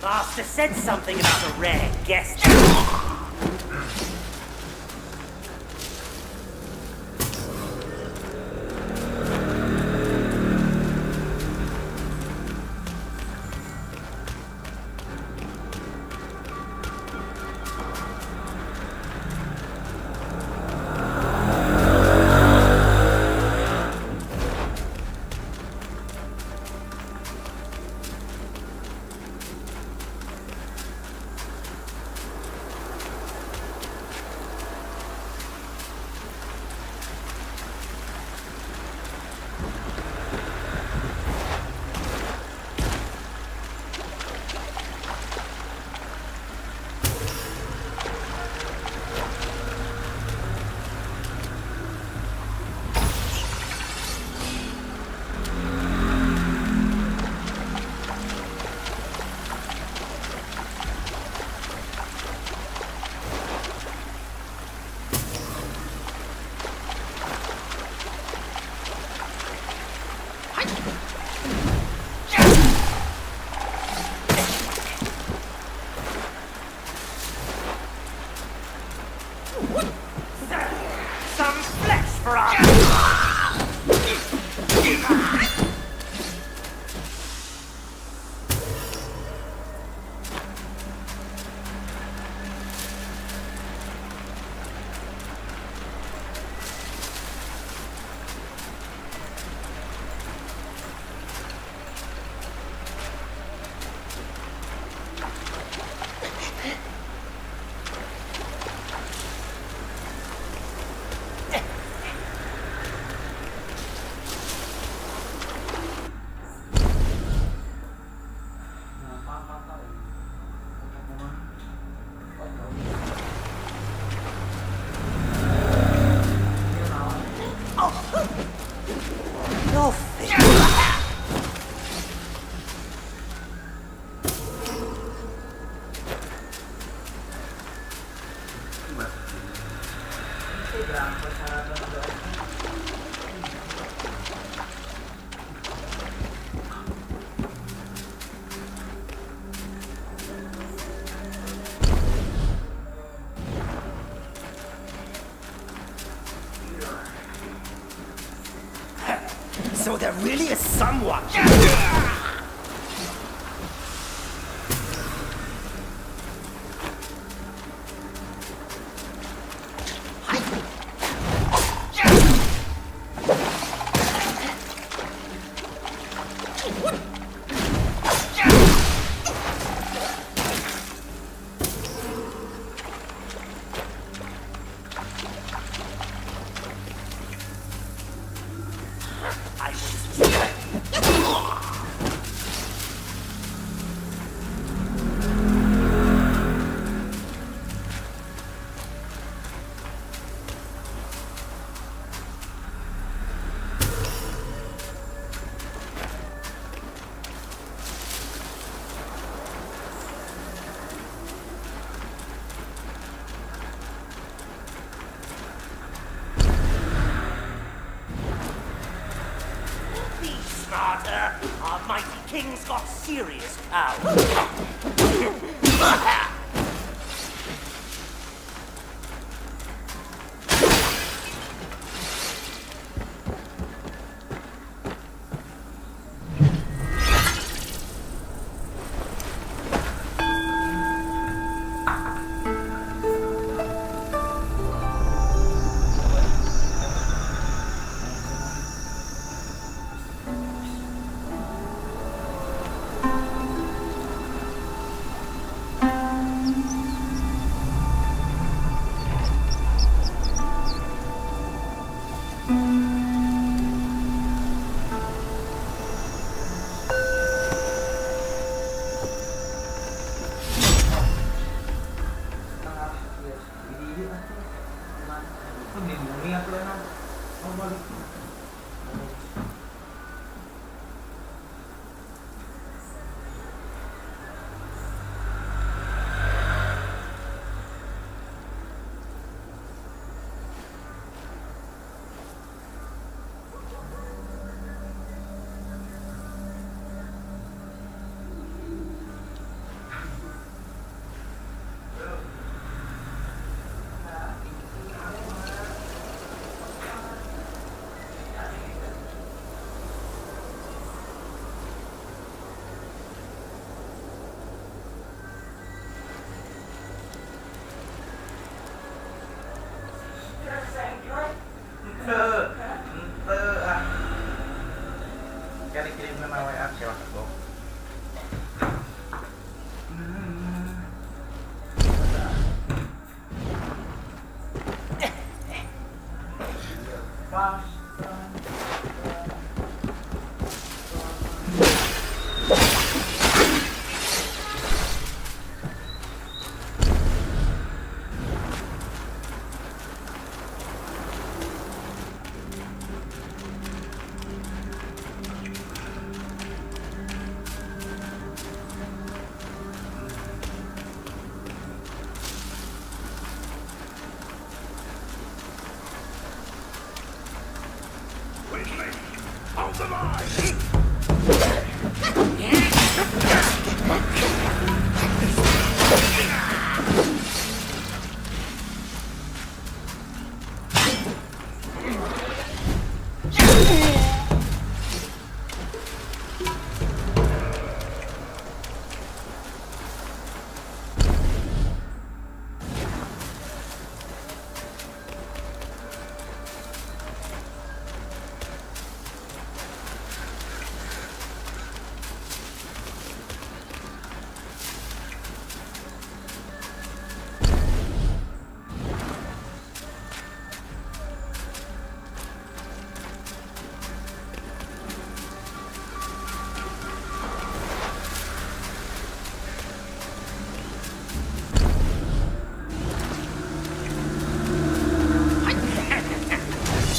Speaker 5: Master said something about a rare guest. Some flesh for us! Your face. So there really is someone. I was Be smarter. Our mighty king's got serious power.
Speaker 6: dikirim nama WA ke WhatsApp lo.
Speaker 3: On the line!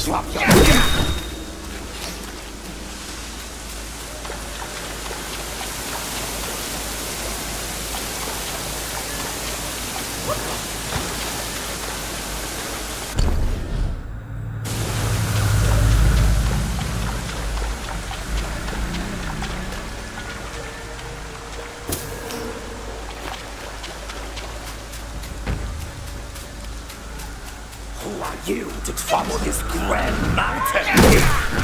Speaker 3: Drop your Who are you to trouble this grand mountain?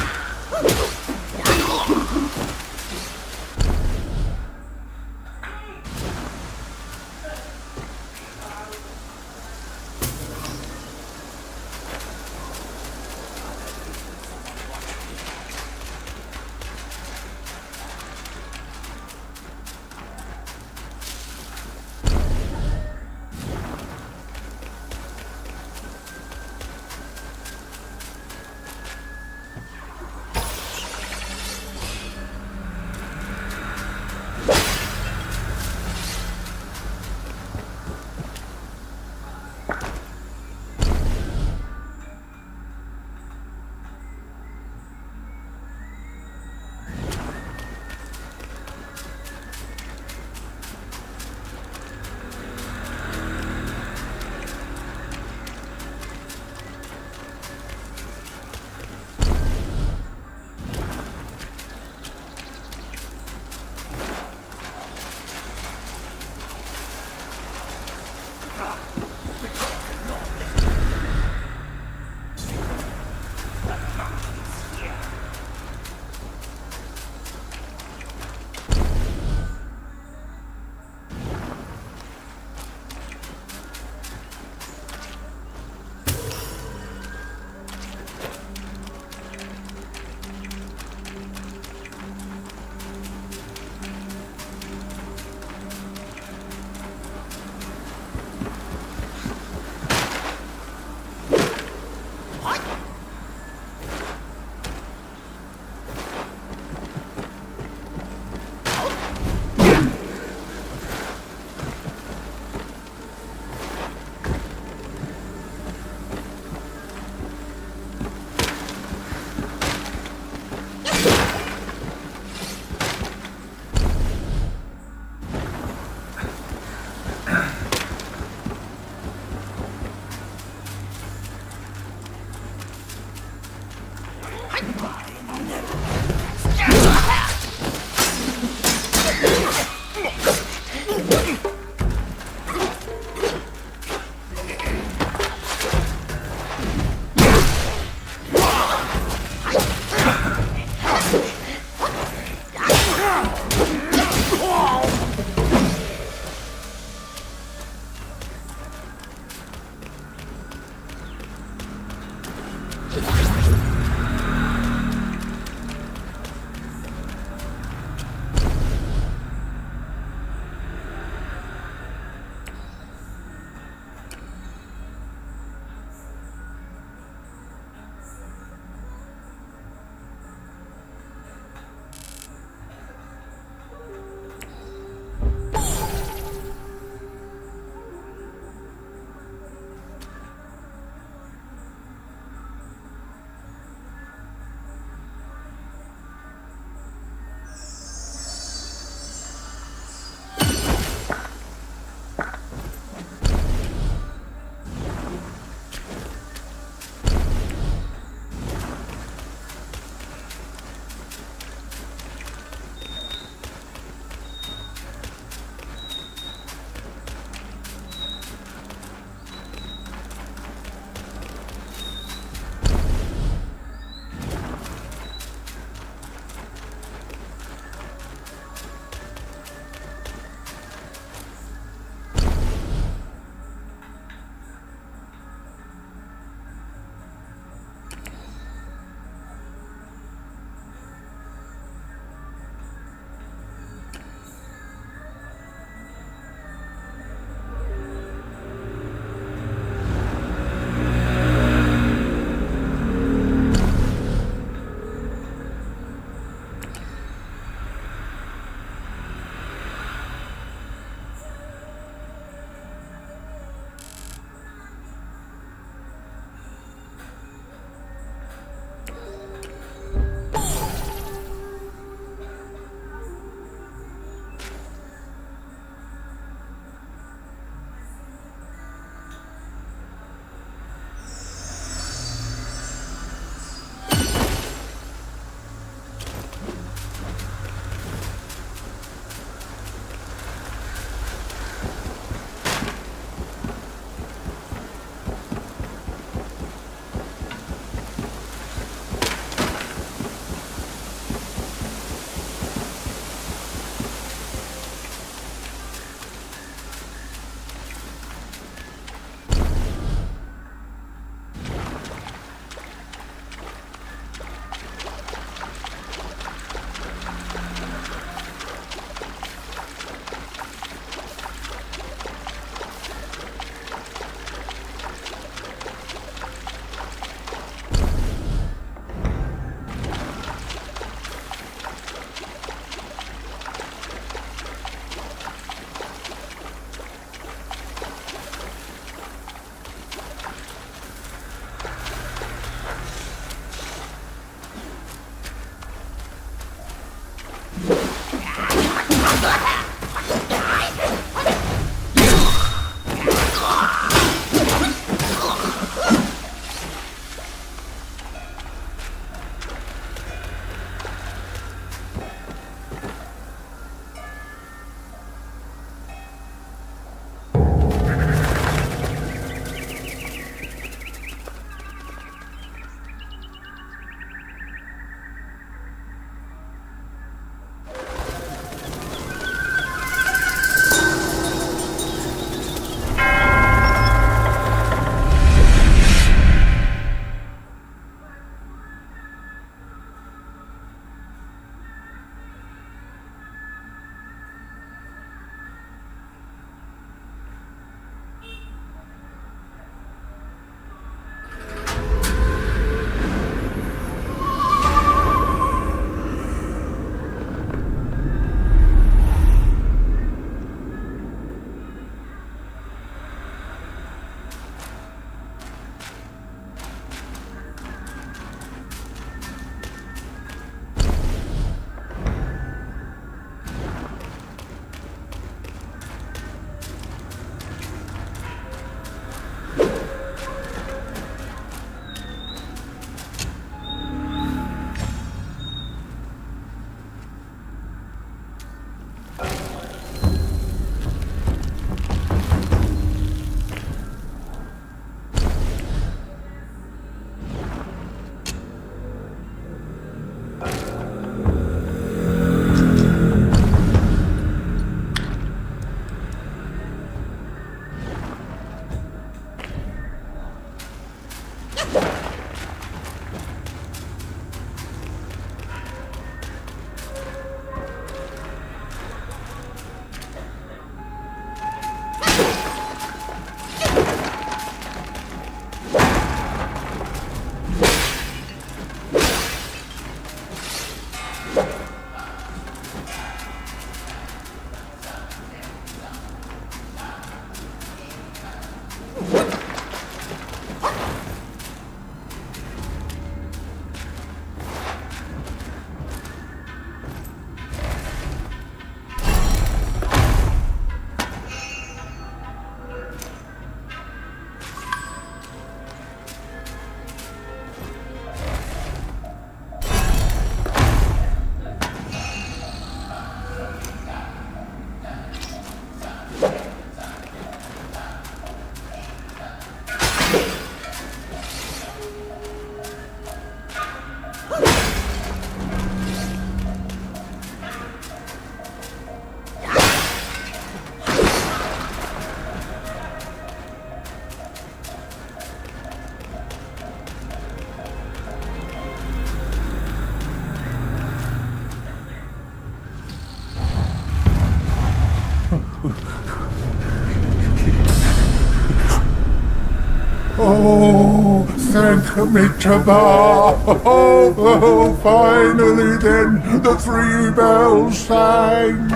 Speaker 3: Amitabha. Oh, finally then the 3 bells sang.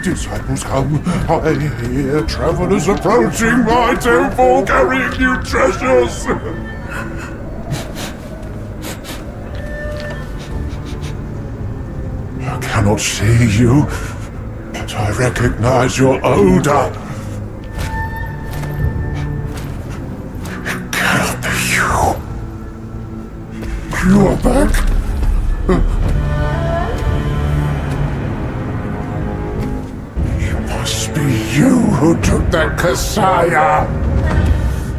Speaker 3: Disciples come, I hear travelers approaching my temple carrying new treasures. I cannot see you, but I recognize your odor. It cannot be you. You are back? It must be you who took that Kasaya.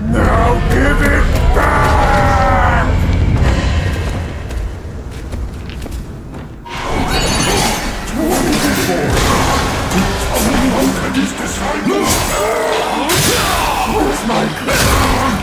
Speaker 3: Now give it back! And his disciples! Where's my crown?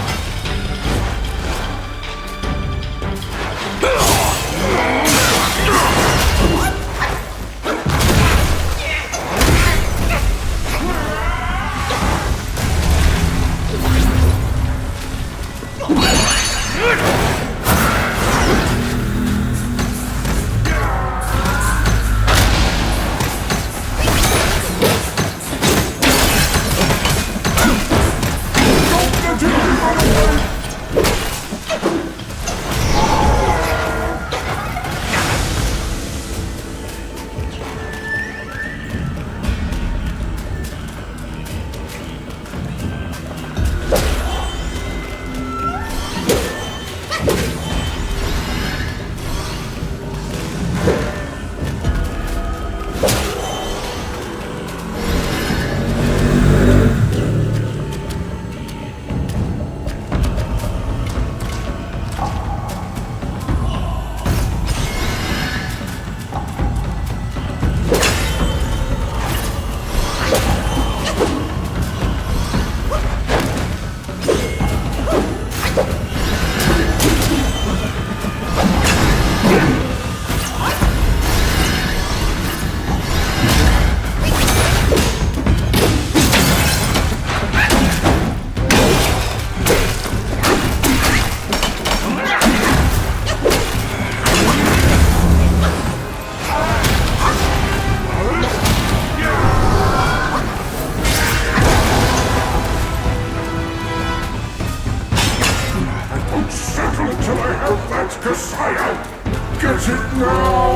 Speaker 3: Get it now!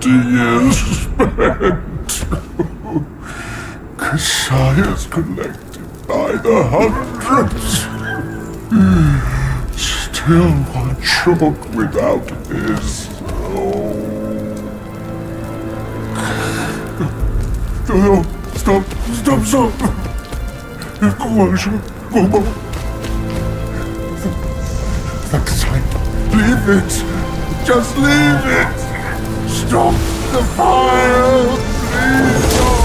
Speaker 3: Years spent. Kasaya's collected by the hundreds. Still one short without his. Oh, stop! Go on. Kasaya, leave it. Just leave it. Stop the fire! Please stop!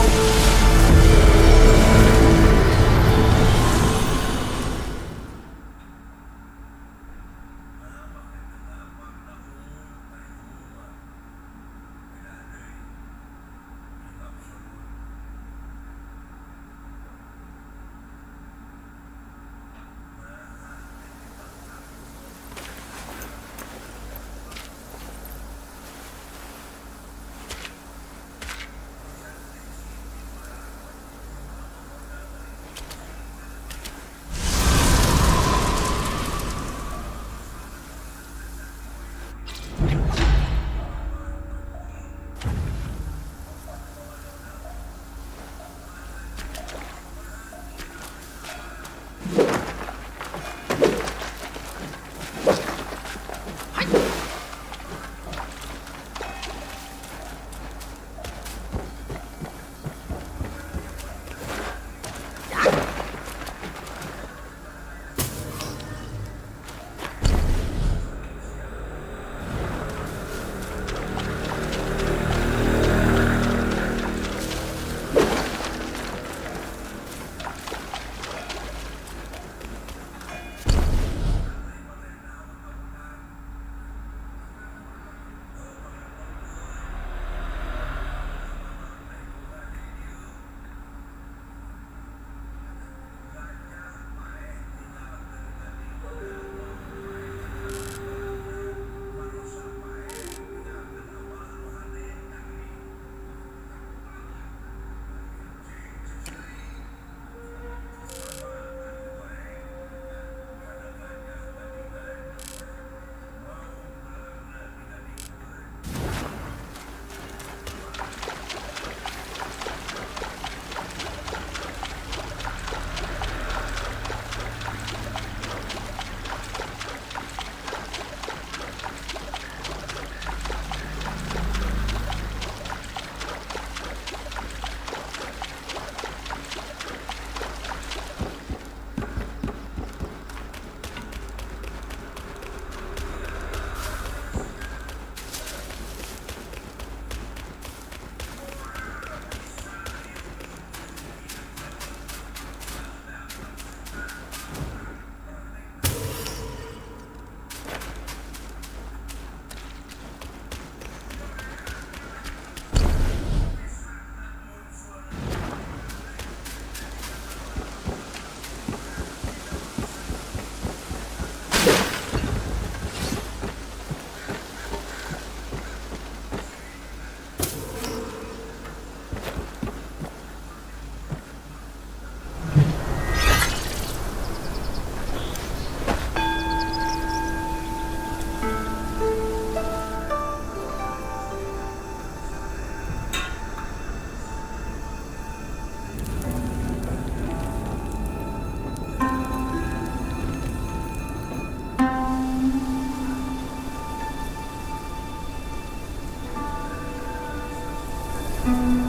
Speaker 1: Well,